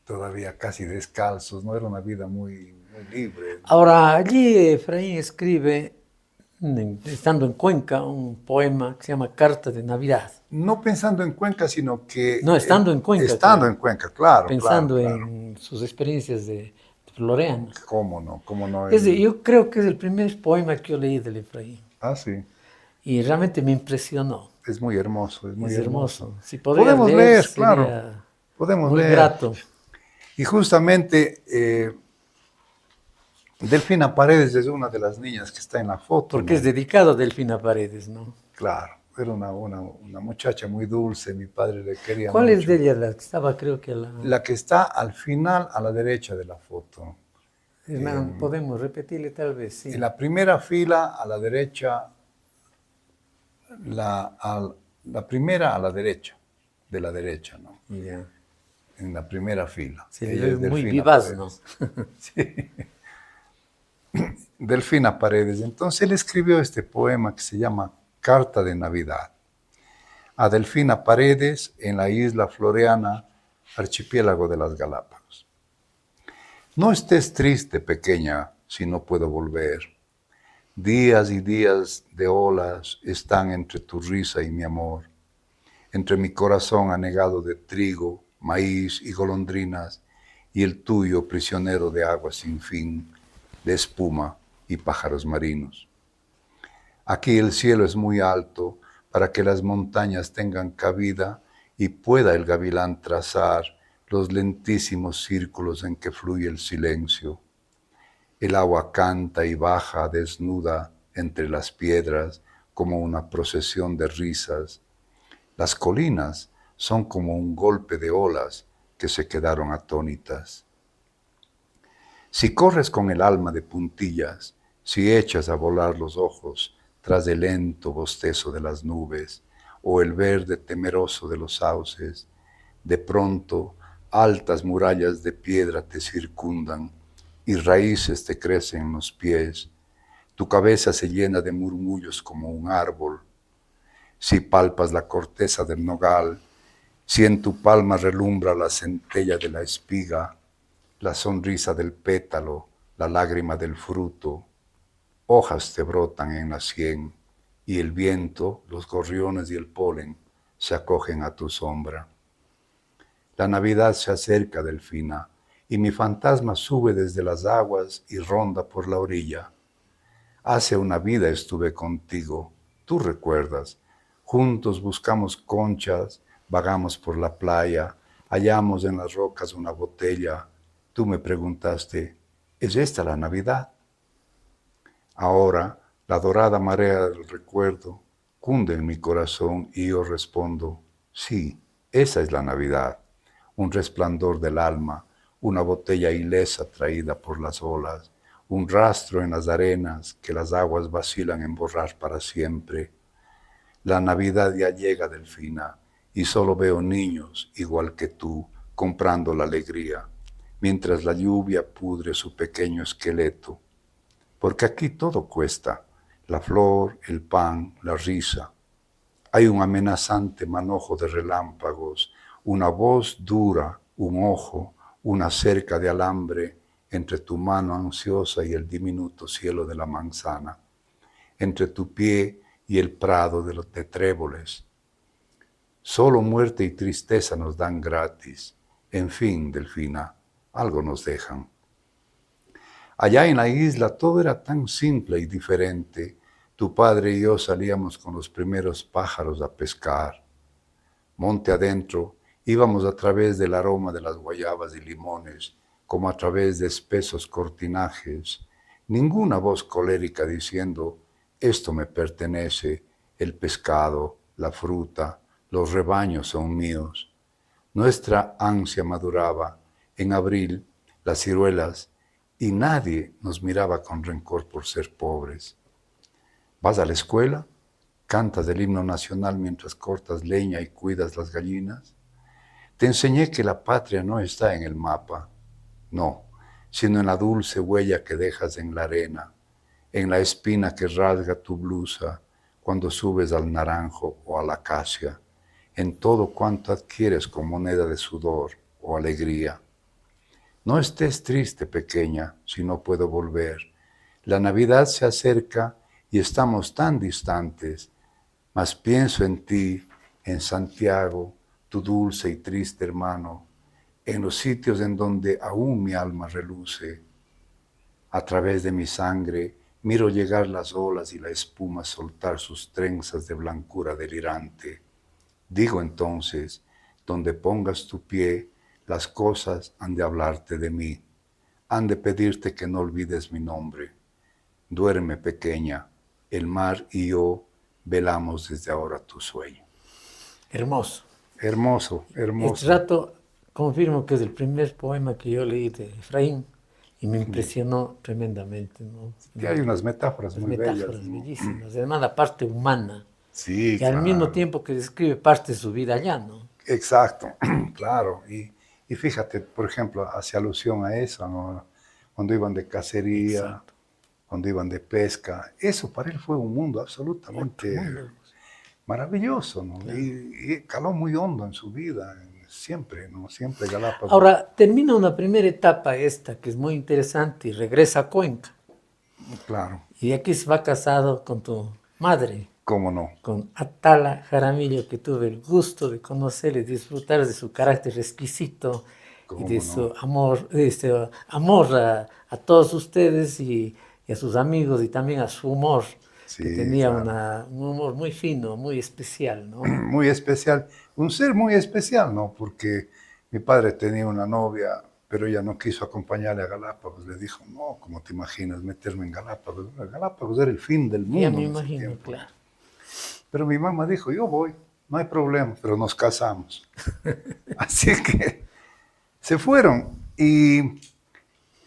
todavía casi descalzos, no era una vida muy libre. Ahora, allí Efraín escribe, estando en Cuenca, un poema que se llama Carta de Navidad. No pensando en Cuenca, sino que... No, estando en Cuenca. Estando en Cuenca, claro. Pensando claro. en sus experiencias de Floreana. ¿Cómo no? Yo creo que es el primer poema que yo leí del Efraín. Ah, sí. Y realmente me impresionó. Es muy hermoso, es muy hermoso. Si podemos leer, sería claro. Podemos muy leer. grato. Y justamente Delfina Paredes es una de las niñas que está en la foto. Porque ¿no? es dedicado a Delfina Paredes, ¿no? Claro, era una muchacha muy dulce, mi padre le quería ¿Cuál mucho. es de ella la que estaba, creo que La que está al final, a la derecha de la foto. Podemos repetirle tal vez, sí. En la primera fila, a la derecha, la primera a la derecha, de la derecha, ¿no? Ya. En la primera fila. Se Ella le es ve muy Delfina vivaz, Paredes. ¿no? Sí. Delfina Paredes. Entonces él escribió este poema que se llama Carta de Navidad. A Delfina Paredes en la isla Floreana, archipiélago de las Galápagos. No estés triste, pequeña, si no puedo volver. Días y días de olas están entre tu risa y mi amor, entre mi corazón anegado de trigo, maíz y golondrinas, y el tuyo prisionero de agua sin fin, de espuma y pájaros marinos. Aquí el cielo es muy alto para que las montañas tengan cabida y pueda el gavilán trazar los lentísimos círculos en que fluye el silencio. El agua canta y baja desnuda entre las piedras como una procesión de risas. Las colinas son como un golpe de olas que se quedaron atónitas. Si corres con el alma de puntillas, si echas a volar los ojos tras el lento bostezo de las nubes o el verde temeroso de los sauces, de pronto altas murallas de piedra te circundan y raíces te crecen en los pies. Tu cabeza se llena de murmullos como un árbol. Si palpas la corteza del nogal, si en tu palma relumbra la centella de la espiga, la sonrisa del pétalo, la lágrima del fruto, hojas te brotan en la sien y el viento, los gorriones y el polen se acogen a tu sombra. La Navidad se acerca, Delfina, y mi fantasma sube desde las aguas y ronda por la orilla. Hace una vida estuve contigo, tú recuerdas. Juntos buscamos conchas, vagamos por la playa, hallamos en las rocas una botella. Tú me preguntaste, ¿es esta la Navidad? Ahora, la dorada marea del recuerdo cunde en mi corazón y yo respondo, sí, esa es la Navidad. Un resplandor del alma, una botella ilesa traída por las olas, un rastro en las arenas que las aguas vacilan en borrar para siempre. La Navidad ya llega, Delfina, y solo veo niños, igual que tú, comprando la alegría, mientras la lluvia pudre su pequeño esqueleto. Porque aquí todo cuesta, la flor, el pan, la risa. Hay un amenazante manojo de relámpagos, una voz dura, un ojo, una cerca de alambre entre tu mano ansiosa y el diminuto cielo de la manzana, entre tu pie y el prado de los tréboles. Solo muerte y tristeza nos dan gratis. En fin, Delfina, algo nos dejan. Allá en la isla todo era tan simple y diferente. Tu padre y yo salíamos con los primeros pájaros a pescar. Monte adentro, íbamos a través del aroma de las guayabas y limones, como a través de espesos cortinajes. ninguna voz colérica diciendo, esto me pertenece, el pescado, la fruta, los rebaños son míos. Nuestra ansia maduraba. En abril, las ciruelas, y nadie nos miraba con rencor por ser pobres. ¿Vas a la escuela? ¿Cantas el himno nacional mientras cortas leña y cuidas las gallinas? Te enseñé que la patria no está en el mapa, no, sino en la dulce huella que dejas en la arena, en la espina que rasga tu blusa cuando subes al naranjo o a la acacia, en todo cuanto adquieres con moneda de sudor o alegría. No estés triste, pequeña, si no puedo volver. La Navidad se acerca y estamos tan distantes, mas pienso en ti, en Santiago, tu dulce y triste hermano, en los sitios en donde aún mi alma reluce. A través de mi sangre miro llegar las olas y la espuma soltar sus trenzas de blancura delirante. Digo entonces, donde pongas tu pie, las cosas han de hablarte de mí, han de pedirte que no olvides mi nombre. Duerme, pequeña, el mar y yo velamos desde ahora tu sueño. Hermoso. Hermoso, hermoso. Este rato confirmo que es el primer poema que yo leí de Efraín y me impresionó tremendamente, ¿no? Y hay unas metáforas Las muy metáforas bellas, ¿no? bellísimas, además la parte humana, Sí, y al mismo claro. tiempo que describe parte de su vida allá, ¿no? Exacto, claro. Y fíjate, por ejemplo, hace alusión a eso, ¿no? Cuando iban de cacería, Exacto. cuando iban de pesca, eso para él fue un mundo Otro absolutamente mundo. maravilloso, ¿no? Claro. Y caló muy hondo en su vida, siempre, ¿no? Siempre Galápagos. Ahora, termina una primera etapa esta, que es muy interesante, y regresa a Cuenca. Claro, Y de aquí se va casado con tu madre, cómo no, con Atala Jaramillo, que tuve el gusto de conocer y disfrutar de su carácter exquisito y de cómo su no. amor a todos ustedes y a sus amigos y también a su humor, que Sí, tenía claro. un humor muy fino, muy especial, ¿no? Muy especial, un ser muy especial, ¿no? Porque mi padre tenía una novia, pero ella no quiso acompañarle a Galápagos. Le dijo, no, ¿cómo te imaginas meterme en Galápagos? Galápagos era el fin del Ya mundo me en ese imagino, tiempo, ¿no? claro. Pero mi mamá dijo, yo voy, no hay problema, pero nos casamos. Así que se fueron y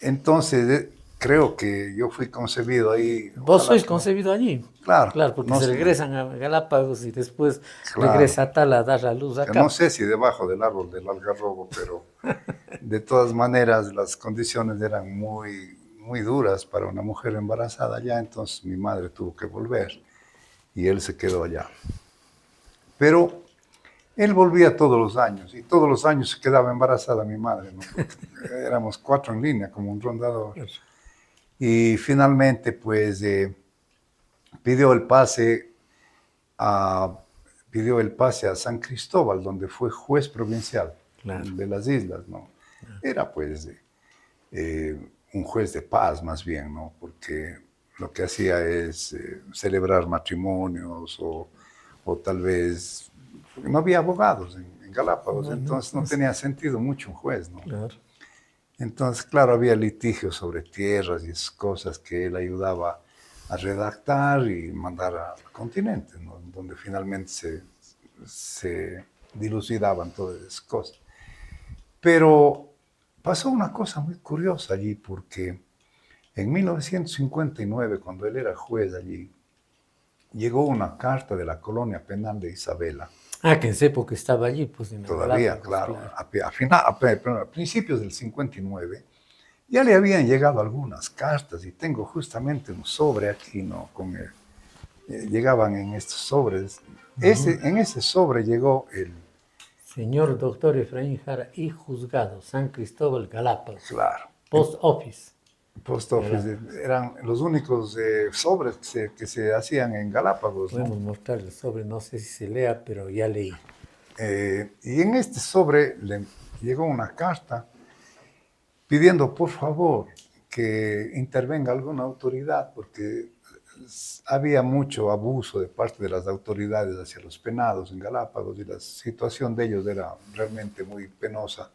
entonces creo que yo fui concebido ahí, Vos ojalá sois que no. concebido allí, Claro, claro, porque no se sé, regresan a Galápagos y después claro. regresa a Tala a dar la luz Que no acá. sé si debajo del árbol del algarrobo, pero de todas maneras las condiciones eran muy, muy duras para una mujer embarazada allá, entonces mi madre tuvo que volver y él se quedó allá. Pero él volvía todos los años y todos los años se quedaba embarazada mi madre, ¿no? Porque éramos 4 en línea como un rondador. Y finalmente pues pidió el pase a, pidió el pase a San Cristóbal, donde fue juez provincial Claro. de las islas, ¿no? Era pues un juez de paz más bien, ¿no? Porque lo que hacía es celebrar matrimonios o tal vez, porque no había abogados en Galápagos, No, no, entonces no no sé. tenía sentido mucho un juez, ¿no? Claro. Entonces, claro, había litigios sobre tierras y esas cosas que él ayudaba a redactar y mandar al continente, ¿no? Donde finalmente se dilucidaban todas esas cosas. Pero pasó una cosa muy curiosa allí, porque en 1959, cuando él era juez allí, llegó una carta de la colonia penal de Isabela. Ah, que en esa época estaba allí, pues en las Todavía, Galápagos, claro, claro. a principios del 59, ya le habían llegado algunas cartas y tengo justamente un sobre aquí, ¿no? Llegaban en estos sobres. En ese sobre llegó Señor doctor Efraín Jara y juzgado, San Cristóbal Galápagos, claro, Post Office, Post Office, Galápagos. eran los únicos sobres que se hacían en Galápagos, ¿no? Podemos mostrar el sobre, no sé si se lea, pero ya leí. Y en este sobre le llegó una carta pidiendo por favor que intervenga alguna autoridad, porque había mucho abuso de parte de las autoridades hacia los penados en Galápagos y la situación de ellos era realmente muy penosa.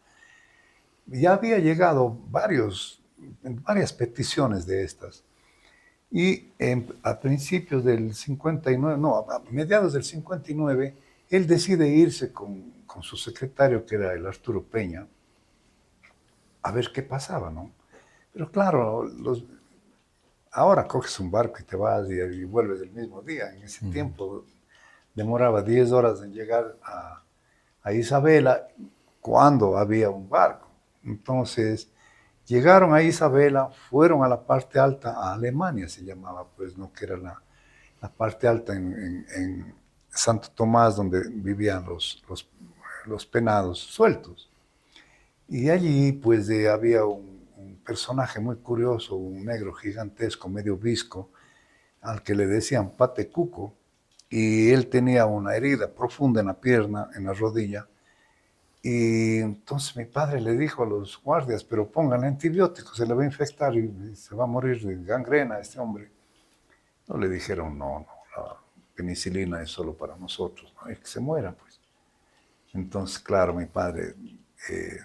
Ya había llegado varias peticiones de estas. Y a principios del 59, no, a mediados del 59, él decide irse con su secretario, que era el Arturo Peña, a ver qué pasaba, ¿no? Pero claro, ahora coges un barco y te vas y vuelves el mismo día. En ese tiempo demoraba 10 horas en llegar a Isabela cuando había un barco. Entonces, llegaron a Isabela, fueron a la parte alta, a Alemania se llamaba, pues no, que era la parte alta en Santo Tomás, donde vivían los penados sueltos. Y allí pues había un personaje muy curioso, un negro gigantesco, medio visco, al que le decían Pate Cuco, y él tenía una herida profunda en la pierna, en la rodilla, y entonces mi padre le dijo a los guardias, pero pongan antibióticos, se le va a infectar y se va a morir de gangrena este hombre. No le dijeron, no, la penicilina es solo para nosotros, no, es que se muera, pues. Entonces, claro, mi padre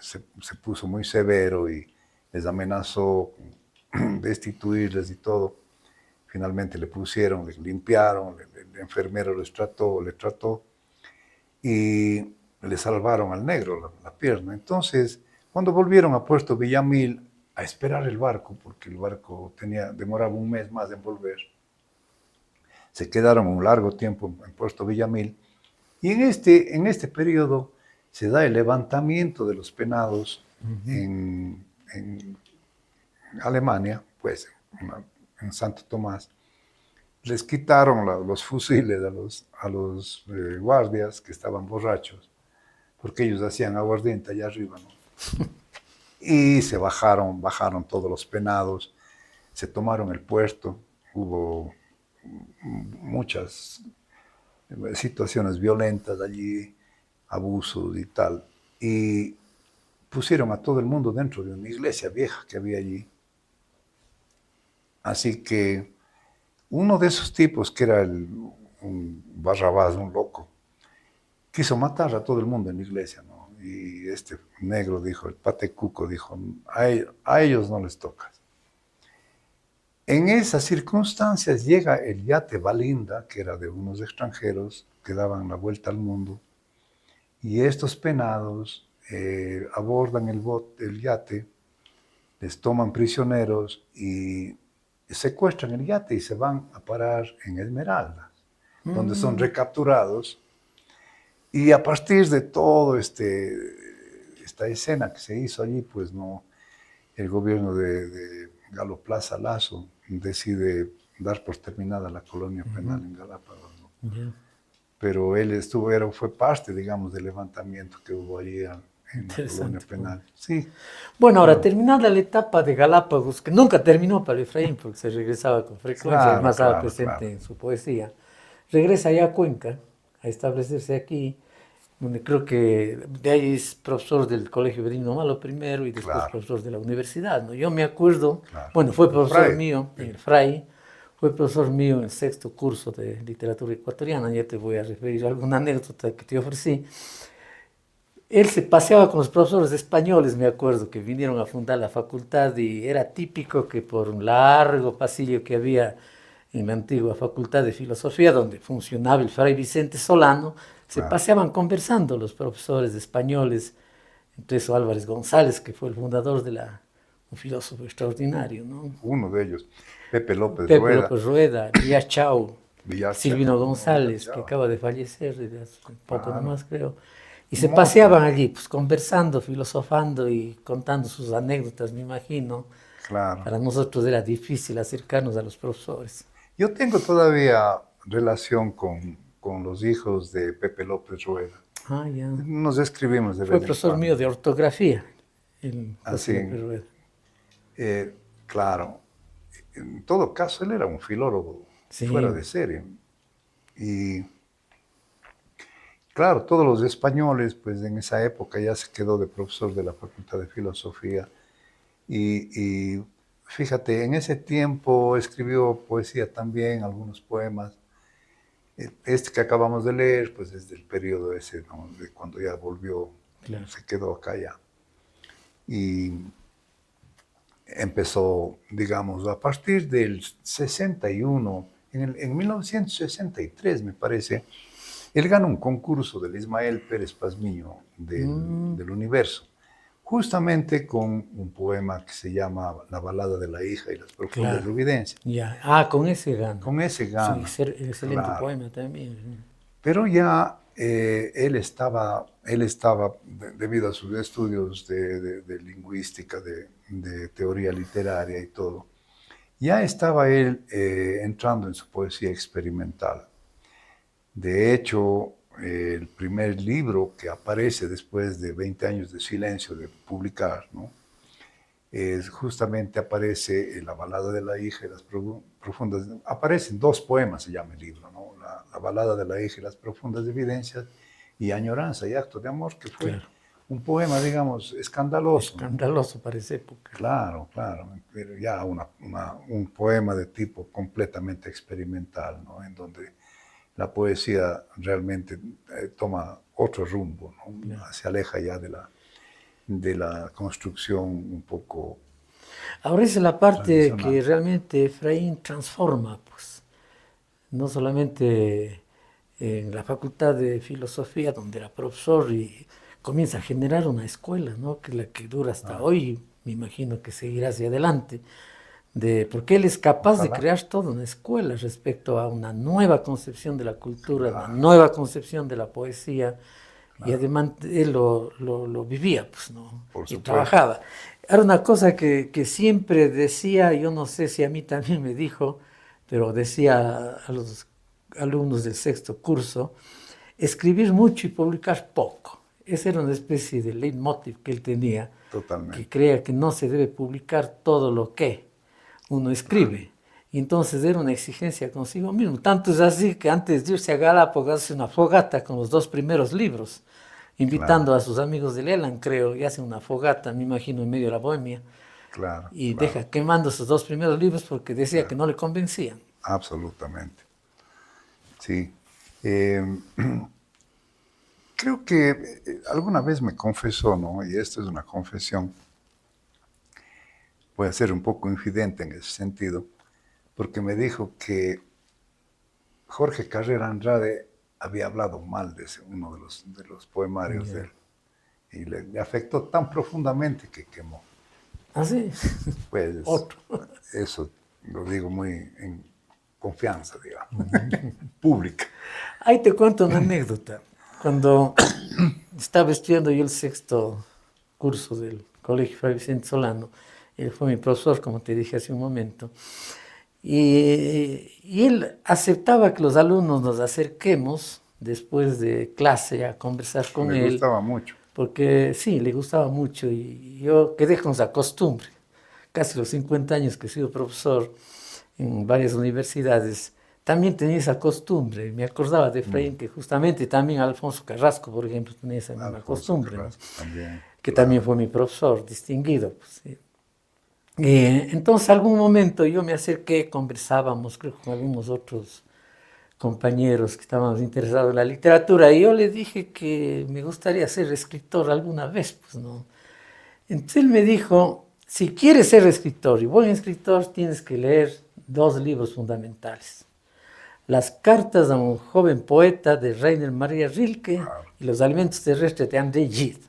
se puso muy severo y les amenazó con destituirles y todo. Finalmente le pusieron, le limpiaron, el enfermero le trató y le salvaron al negro la pierna. Entonces, cuando volvieron a Puerto Villamil a esperar el barco, porque el barco demoraba un mes más en volver, se quedaron un largo tiempo en Puerto Villamil y en este periodo se da el levantamiento de los penados en Alemania, pues en Santo Tomás. Les quitaron los fusiles a los guardias que estaban borrachos, porque ellos hacían aguardiente allá arriba, ¿no? Y se bajaron todos los penados, se tomaron el puerto, hubo muchas situaciones violentas allí, abusos y tal, y pusieron a todo el mundo dentro de una iglesia vieja que había allí. Así que uno de esos tipos, que era un Barrabás, un loco, quiso matar a todo el mundo en la iglesia, ¿no? Y este negro dijo, el Pate Cuco dijo, a ellos no les tocas. En esas circunstancias llega el yate Valinda, que era de unos extranjeros que daban la vuelta al mundo, y estos penados abordan el yate, les toman prisioneros y secuestran el yate y se van a parar en Esmeraldas, donde son recapturados. Y a partir de todo esta escena que se hizo allí, pues no, el gobierno de Galo Plaza Lazo decide dar por terminada la colonia penal en Galápagos, ¿no? Ya. Pero él fue parte, digamos, del levantamiento que hubo allí en la colonia Interesante. penal. Sí, Bueno, ahora pero terminada la etapa de Galápagos, que nunca terminó para Efraín porque se regresaba con frecuencia, claro, además estaba claro, claro. presente en su poesía, regresa ya a Cuenca a establecerse aquí, donde creo que de ahí es profesor del Colegio Benigno Malo primero y después Claro, profesor de la universidad, ¿no? Yo me acuerdo, claro. bueno, fue El profesor Fray. mío en el FRAI, fue profesor mío en el sexto curso de literatura ecuatoriana, ya te voy a referir a alguna anécdota que te ofrecí. Él se paseaba con los profesores españoles, me acuerdo, que vinieron a fundar la facultad y era típico que por un largo pasillo que había en la antigua Facultad de Filosofía, donde funcionaba el Fray Vicente Solano, se Claro. paseaban conversando los profesores españoles, entre eso Álvarez González, que fue el fundador un filósofo extraordinario, ¿no? Uno de ellos, Pepe López Pepe Rueda, López Rueda, Díaz Chao, Silvino Villarchao, no, González, que Villarchao. acaba de fallecer desde hace poco Claro, nomás, creo. Y un se monstruo. paseaban allí, pues conversando, filosofando y contando sus anécdotas, me imagino. Claro. Para nosotros era difícil acercarnos a los profesores. Yo tengo todavía relación con los hijos de Pepe López Rueda. Ah, ya. Nos escribimos de Fue vez en profesor mío cuando. de ortografía, el José López Así, Rueda. claro, en todo caso, él era un filólogo fuera Sí, de serie. Y claro, todos los españoles, pues en esa época ya se quedó de profesor de la Facultad de Filosofía. Y fíjate, en ese tiempo escribió poesía también, algunos poemas. Este que acabamos de leer, pues es del periodo ese, ¿no? De cuando ya volvió, claro. se quedó acá ya. Y empezó, digamos, a partir del 61, en 1963 me parece, él ganó un concurso del Ismael Pérez Pazmiño del Universo, justamente con un poema que se llama La balada de la hija y las profundas Claro, evidencias. ya. Ah, con ese gana. Con ese Es un gana, excelente claro. poema también. Pero ya él estaba, debido a sus estudios de lingüística, de teoría literaria y todo, ya estaba él entrando en su poesía experimental. De hecho, el primer libro que aparece después de 20 años de silencio de publicar, ¿no? Justamente aparece La balada de la hija y las profundas... Aparecen 2 poemas, se llama el libro, ¿no? La balada de la hija y las profundas evidencias y Añoranza y acto de amor, que fue Claro. un poema, digamos, escandaloso, ¿no? Escandaloso para esa época. Claro, claro, pero ya un poema de tipo completamente experimental, ¿no? En donde la poesía realmente toma otro rumbo, ¿no? Claro. Se aleja ya de la construcción un poco Ahora esa es la parte tradicional. que realmente Efraín transforma, pues. No solamente en la Facultad de Filosofía, donde era profesor y comienza a generar una escuela, ¿no? Que es la que dura hasta hoy, me imagino que seguirá hacia adelante, porque él es capaz de Ojalá. crear toda una escuela respecto a una nueva concepción de la cultura, una Claro, nueva concepción de la poesía, y claro, además él lo vivía, pues, ¿no? por Y supuesto. trabajaba. Era una cosa que siempre decía, yo no sé si a mí también me dijo, pero decía a los alumnos del 6º curso, escribir mucho y publicar poco. Esa era una especie de leitmotiv que él tenía, que Totalmente. creía que no se debe publicar todo lo que uno escribe. Y entonces era una exigencia consigo mismo. Tanto es así que antes de irse a Galápagos hace una fogata con los 2 primeros libros, Claro, invitando a sus amigos de Leland, creo, y hace una fogata, me imagino, en medio de la bohemia, claro, y claro, deja quemando sus 2 primeros libros porque decía que claro. no le convencían. Absolutamente. Sí. Eh, Creo que alguna vez me confesó, ¿no? Y esto es una confesión, voy a ser un poco infidente en ese sentido, porque me dijo que Jorge Carrera Andrade había hablado mal de uno de los poemarios de Ya. él. Y le afectó tan profundamente que quemó. Así, Pues otro. eso lo digo muy en confianza, digamos, pública. Ahí te cuento una anécdota. Cuando estaba estudiando yo el 6º curso del Colegio Fray Vicente Solano, él fue mi profesor, como te dije hace un momento, y él aceptaba que los alumnos nos acerquemos después de clase a conversar con Le él, gustaba mucho. porque sí, le gustaba mucho y yo quedé con esa costumbre. Casi los 50 años que he sido profesor en varias universidades, también tenía esa costumbre. Me acordaba de Efraín, que justamente también Alfonso Carrasco, por ejemplo, tenía esa misma Alfonso costumbre, ¿no? Carrasco también, Que claro. también fue mi profesor distinguido, pues, sí. Entonces, algún momento yo me acerqué, conversábamos, creo, con algunos otros compañeros que estábamos interesados en la literatura, y yo le dije que me gustaría ser escritor alguna vez, pues, ¿no? Entonces él me dijo, si quieres ser escritor y buen escritor, tienes que leer 2 libros fundamentales. Las cartas a un joven poeta de Rainer Maria Rilke Claro, y Los alimentos terrestres de André Gide.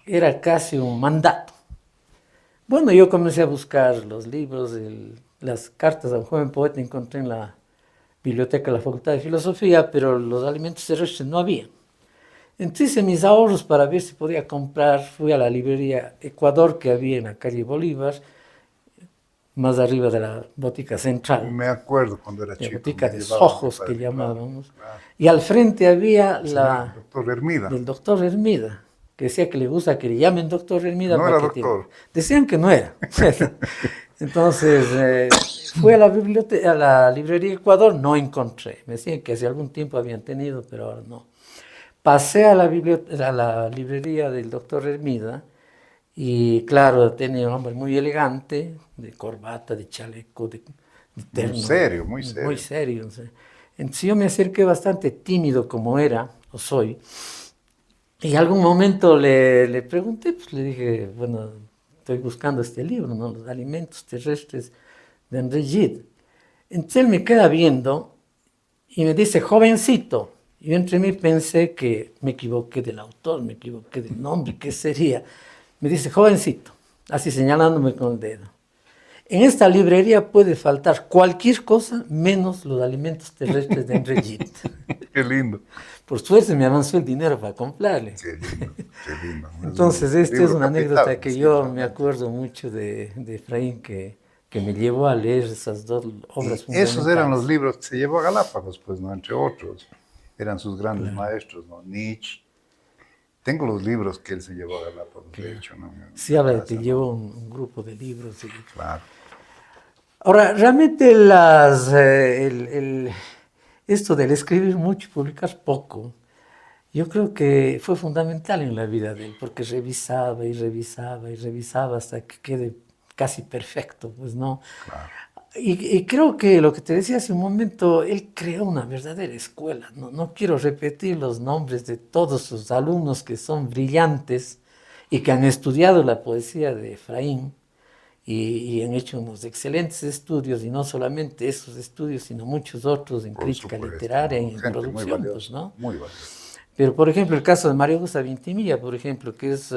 Era casi un mandato. Bueno, yo comencé a buscar los libros, las cartas a un joven poeta, encontré en la biblioteca de la Facultad de Filosofía, pero los alimentos terrestres no había. Entonces hice mis ahorros para ver si podía comprar, fui a la librería Ecuador que había en la calle Bolívar, más arriba de la botica central, me acuerdo cuando era la chico, botica me de llevaba mi Sojos que padre, claro, llamábamos, claro. y al frente había El señor la doctor Hermida, del doctor Hermida, que decía que le gusta que le llamen doctor Hermida no para era que tiene. doctor, Decían que no era. Entonces, fui a la biblioteca, a la librería Ecuador, no encontré. Me decían que hace algún tiempo habían tenido, pero ahora no. Pasé a la librería del doctor Hermida y claro, tenía un hombre muy elegante, de corbata, de chaleco, de muy terno, serio, muy muy serio. serio. O sea. Entonces yo me acerqué bastante tímido como era, o soy, y en algún momento le pregunté, pues le dije, bueno, estoy buscando este libro, ¿no? Los alimentos terrestres de André Gide. Entonces él me queda viendo y me dice, jovencito. Yo entre mí pensé que me equivoqué del autor, me equivoqué del nombre, ¿qué sería? Me dice, jovencito, así señalándome con el dedo. En esta librería puede faltar cualquier cosa menos los alimentos terrestres de André Gide. Qué lindo. Por suerte me avanzó el dinero para comprarle. Qué lindo, qué lindo. Entonces, esta es libro una anécdota capital, que sí, yo me realmente. acuerdo mucho de Efraín, que me llevó a leer esas dos obras Y esos eran los fundamentales. libros que se llevó a Galápagos, pues, ¿no? Entre otros. Eran sus grandes Claro, maestros, ¿no? Nietzsche. Tengo los libros que él se llevó a Galápagos, de claro. hecho, ¿no? En Sí, la habla de que casa, ¿no? llevó un grupo de libros. Claro. Ahora, realmente esto del escribir mucho y publicar poco, yo creo que fue fundamental en la vida de él, porque revisaba y revisaba y revisaba hasta que quede casi perfecto, pues no. Claro, Y creo que lo que te decía hace un momento, él creó una verdadera escuela. No, no quiero repetir los nombres de todos sus alumnos que son brillantes y que han estudiado la poesía de Efraín y han hecho unos excelentes estudios, y no solamente esos estudios, sino muchos otros en por crítica supuesto, literaria y ¿no? en Gente muy producción, pues, valiosa, ¿no? muy valiosa. Pero, por ejemplo, el caso de Mario Gusta Vintimilla, por ejemplo, que es,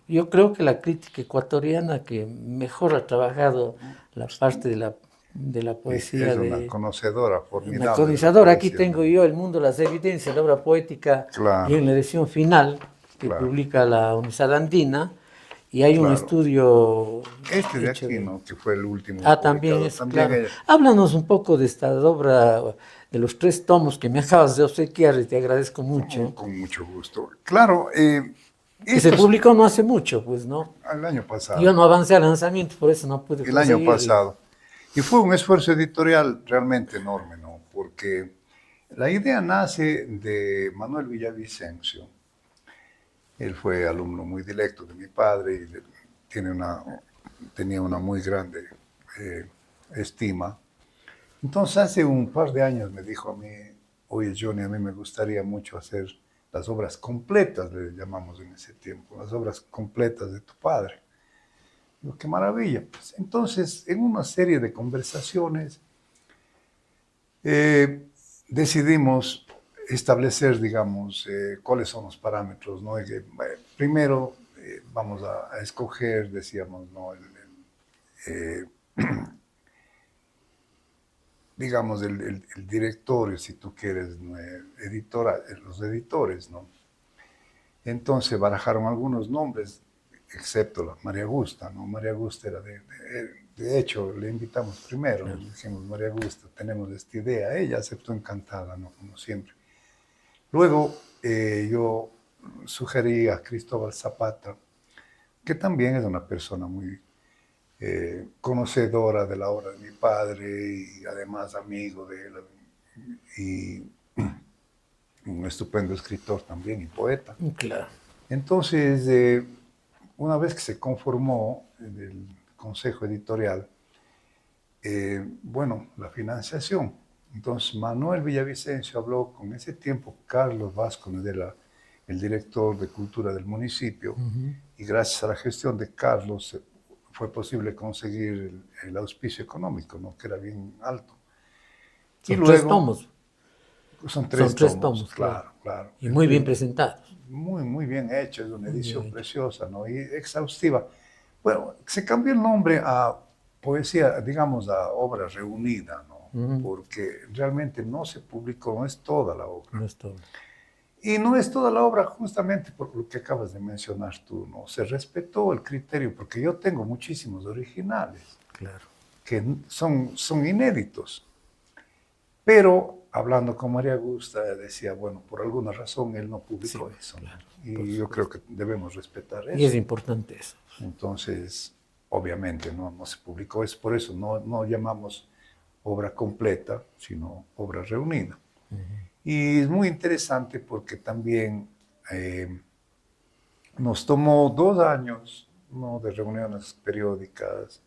yo creo que la crítica ecuatoriana que mejor ha trabajado la parte de la Y es poesía una de conocedora una formidable de la codiciadora. Aquí poesía, tengo ¿no? yo El Mundo, las Evidencias, la obra poética, y Claro, en la edición final que claro, publica la Universidad Andina, y hay un claro. estudio Este de hecho aquí, de... ¿no? Que fue el último Ah, también publicado. es, También claro. ella, Háblanos un poco de esta obra, de los 3 tomos que me acabas de obsequiar, y te agradezco mucho, con mucho gusto. Claro, que se estos, publicó no hace mucho, pues, ¿no? el año Yo pasado, no avancé al lanzamiento, por eso no pude el año conseguir. pasado. Y fue un esfuerzo editorial realmente enorme, ¿no? Porque la idea nace de Manuel Villavicencio. Él fue alumno muy directo de mi padre y tiene tenía una muy grande eh, estima. Entonces, hace un par de años me dijo a mí, oye Johnny, a mí me gustaría mucho hacer las obras completas, le llamamos en ese tiempo, las obras completas de tu padre. Digo, qué maravilla. Pues, entonces, en una serie de conversaciones, eh, decidimos establecer, digamos, cuáles son los parámetros, ¿no? Primero, vamos a escoger, decíamos, ¿no? Eh, digamos, el directorio, si tú quieres, ¿no? Editora, los editores, ¿no? Entonces barajaron algunos nombres, excepto la María Gusta, ¿no? María Gusta era de hecho, le invitamos primero, le Claro. dijimos, María Gusta, tenemos esta idea. Ella aceptó encantada, ¿no? Como siempre. Luego yo sugerí a Cristóbal Zapata, que también es una persona muy conocedora de la obra de mi padre y además amigo de él y un estupendo escritor también y poeta. Claro. Entonces, una vez que se conformó el consejo editorial, bueno, la financiación. Entonces, Manuel Villavicencio habló con ese tiempo Carlos Vasco, el director de cultura del municipio, y gracias a la gestión de Carlos fue posible conseguir el auspicio económico, ¿no? Que era bien alto. Y Son tres luego, tomos, son son tres tres tomos, tomos, claro. claro, claro. Y muy bien presentados. Muy, muy bien hecho, es una Muy bien edición hecho. preciosa, ¿no? Y exhaustiva. Bueno, se cambió el nombre a poesía, digamos, a obra reunida, ¿no? Porque realmente no se publicó, no es toda la obra. No es todo. Y no es toda la obra justamente por lo que acabas de mencionar tú, ¿no? Se respetó el criterio, porque yo tengo muchísimos originales Claro. que son inéditos. Pero hablando con María Gusta, decía, bueno, por alguna razón él no Sí, publicó eso, ¿no? claro. Por Y yo creo supuesto. que debemos respetar Y es eso. importante eso. Entonces, obviamente no se publicó, es por eso no llamamos obra completa, sino obra reunida. Y es muy interesante porque también nos tomó 2 años, ¿no? De reuniones periódicas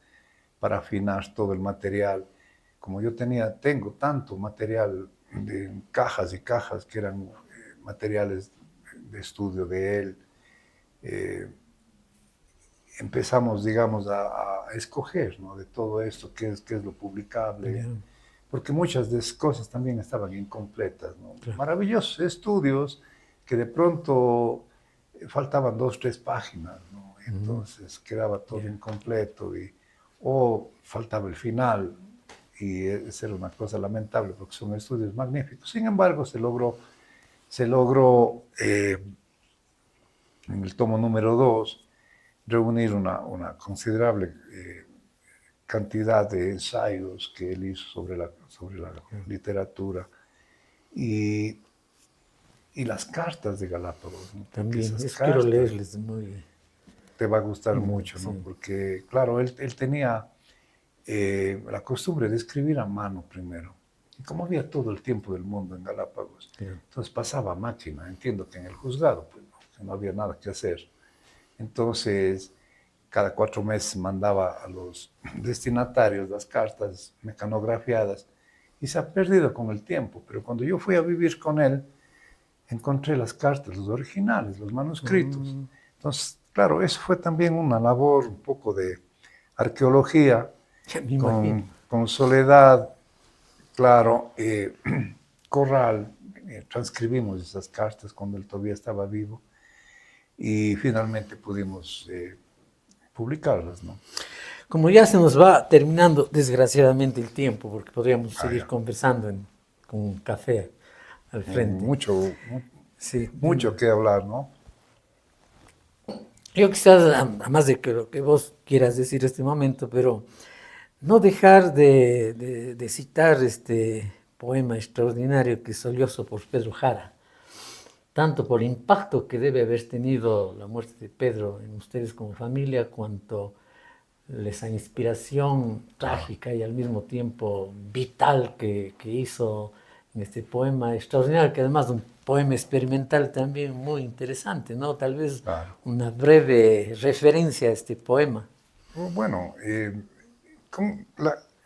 para afinar todo el material. Como yo tengo tanto material de cajas y cajas que eran materiales de estudio de él, empezamos, digamos, a escoger, ¿no? De todo esto, qué es lo publicable, Ya, porque muchas de esas cosas también estaban incompletas, ¿no? claro. Maravillosos estudios que de pronto faltaban 2, 3 páginas, ¿no? Ujú, Entonces quedaba todo ya. incompleto o faltaba el final y esa era una cosa lamentable porque son estudios magníficos. Sin embargo, se logró en el tomo número 2 reunir una considerable cantidad de ensayos que él hizo sobre la literatura y, y las cartas de Galápagos, ¿no? Porque También, esas eso quiero cartas leerles muy, te va a gustar mucho, sí, ¿no? Porque, claro, él tenía la costumbre de escribir a mano primero. Y como había todo el tiempo del mundo en Galápagos, claro. entonces pasaba a máquina. Entiendo que en el juzgado, pues no, que no había nada que hacer. Entonces, cada 4 meses mandaba a los destinatarios las cartas mecanografiadas y se ha perdido con el tiempo. Pero cuando yo fui a vivir con él, encontré las cartas, los originales, los manuscritos. Mm, Entonces, claro, eso fue también una labor un poco de arqueología ya me imagino. con Soledad, claro, Corral, transcribimos esas cartas cuando él todavía estaba vivo y finalmente pudimos publicarlas, ¿no? Como ya se nos va terminando, desgraciadamente, el tiempo, porque podríamos Ah, seguir ya. conversando con un café al frente. Mucho, Sí, mucho que hablar, ¿no? yo quizás, además de que lo que vos quieras decir este momento, pero no dejar de citar este poema extraordinario que es Sollozo por Pedro Jara, tanto por el impacto que debe haber tenido la muerte de Pedro en ustedes como familia, cuanto esa inspiración Claro, trágica y al mismo tiempo vital que hizo en este poema extraordinario, que además es un poema experimental también muy interesante, ¿no? Tal vez claro. una breve referencia a este poema. Bueno,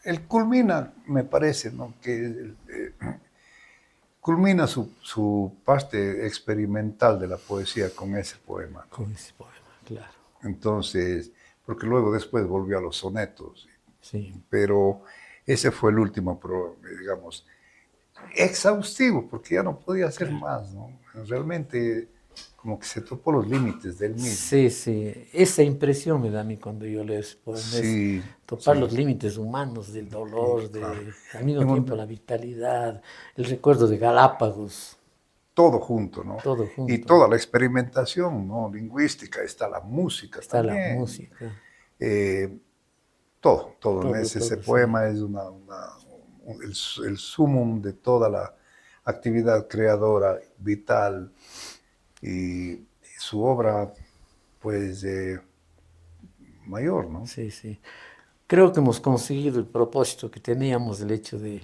él culmina, me parece, ¿no? Que culmina su parte experimental de la poesía con ese poema, ¿no? Con ese poema, claro. Entonces, porque luego después volvió a los sonetos, Sí, pero ese fue el último, digamos, exhaustivo, porque ya no podía hacer claro. más, ¿no? Realmente como que se topó los límites del mismo. Sí, sí, esa impresión me da a mí cuando yo leo ese poema, es Sí, topar sí, los límites humanos del y dolor, claro. al mismo En tiempo un- la vitalidad, el recuerdo de Galápagos, todo junto, ¿no? todo Y junto. toda la experimentación, ¿no? Lingüística, está la música Está la también. música, Eh, todo en ese todo, sí. poema es el sumum de toda la actividad creadora, vital, y su obra, pues, mayor, ¿no? Sí, sí. Creo que hemos conseguido el propósito que teníamos, el hecho de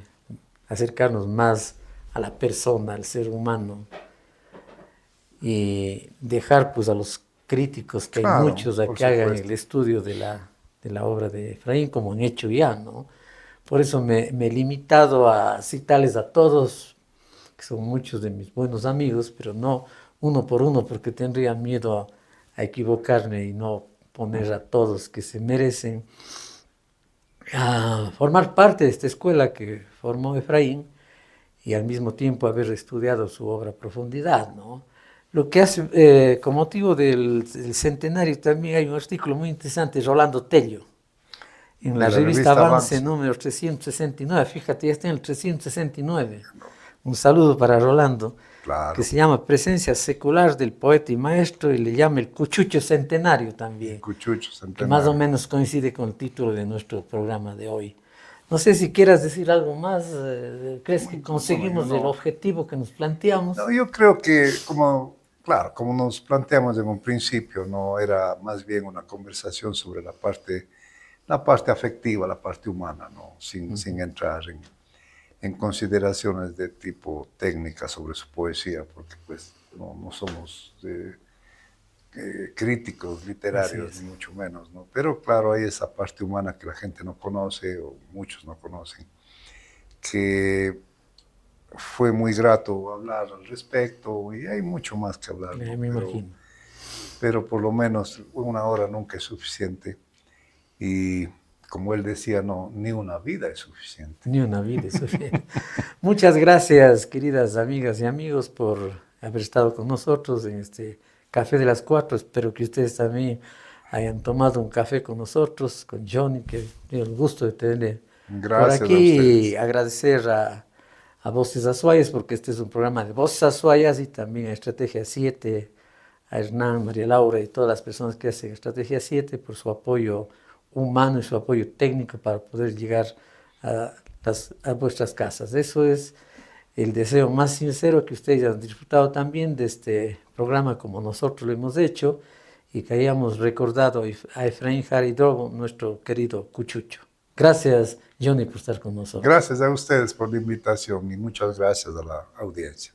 acercarnos más a la persona, al ser humano, y dejar pues a los críticos, que hay Claro, muchos, a por que hagan el supuesto. estudio de la obra de Efraín, como han hecho ya, ¿no? Por eso me he limitado a citarles a todos, que son muchos de mis buenos amigos, pero no uno por uno, porque tendría miedo a equivocarme y no poner a todos que se merecen a formar parte de esta escuela que formó Efraín y al mismo tiempo haber estudiado su obra a profundidad, ¿no? Lo que hace, con motivo del centenario, también hay un artículo muy interesante de Rolando Tello, en De la la revista revista Avance Avance. número 369, fíjate, ya está en el 369. Un saludo para Rolando, que Claro, se llama Presencia Secular del Poeta y Maestro y le llama el Cuchucho Centenario el también, Cuchucho que más o Centenario. menos coincide con el título de nuestro programa de hoy. No sé si quieras decir algo más, ¿crees que Bueno, yo conseguimos el no. objetivo que nos planteamos? No, yo creo que claro, como nos planteamos en un principio, no era más bien una conversación sobre la parte afectiva, la parte humana, ¿no? Sin entrar en consideraciones de tipo técnica sobre su poesía, porque pues no somos críticos Así literarios, ni es. mucho menos, ¿no? Pero claro, hay esa parte humana que la gente no conoce o muchos no conocen, que fue muy grato hablar al respecto y hay mucho más que hablar, ¿no? Me Pero imagino. pero por lo menos 1 hora nunca es suficiente. Y como él decía, no, ni una vida es suficiente. Ni una vida es suficiente. Muchas gracias, queridas amigas y amigos, por haber estado con nosotros en este Café de las 4. Espero que ustedes también hayan tomado un café con nosotros, con Johnny, que tengo el gusto de tenerle por Gracias a aquí. ustedes. Y agradecer a Voces Azuayas, porque este es un programa de Voces Azuayas, y también a Estrategia 7, a Hernán, María Laura y todas las personas que hacen Estrategia 7 por su apoyo humano y su apoyo técnico para poder llegar a vuestras casas. Eso es el deseo más sincero, que ustedes hayan disfrutado también de este programa como nosotros lo hemos hecho, y que hayamos recordado a Efraín Jari Drobo, nuestro querido Cuchucho. Gracias, Johnny, por estar con nosotros. Gracias a ustedes por la invitación y muchas gracias a la audiencia.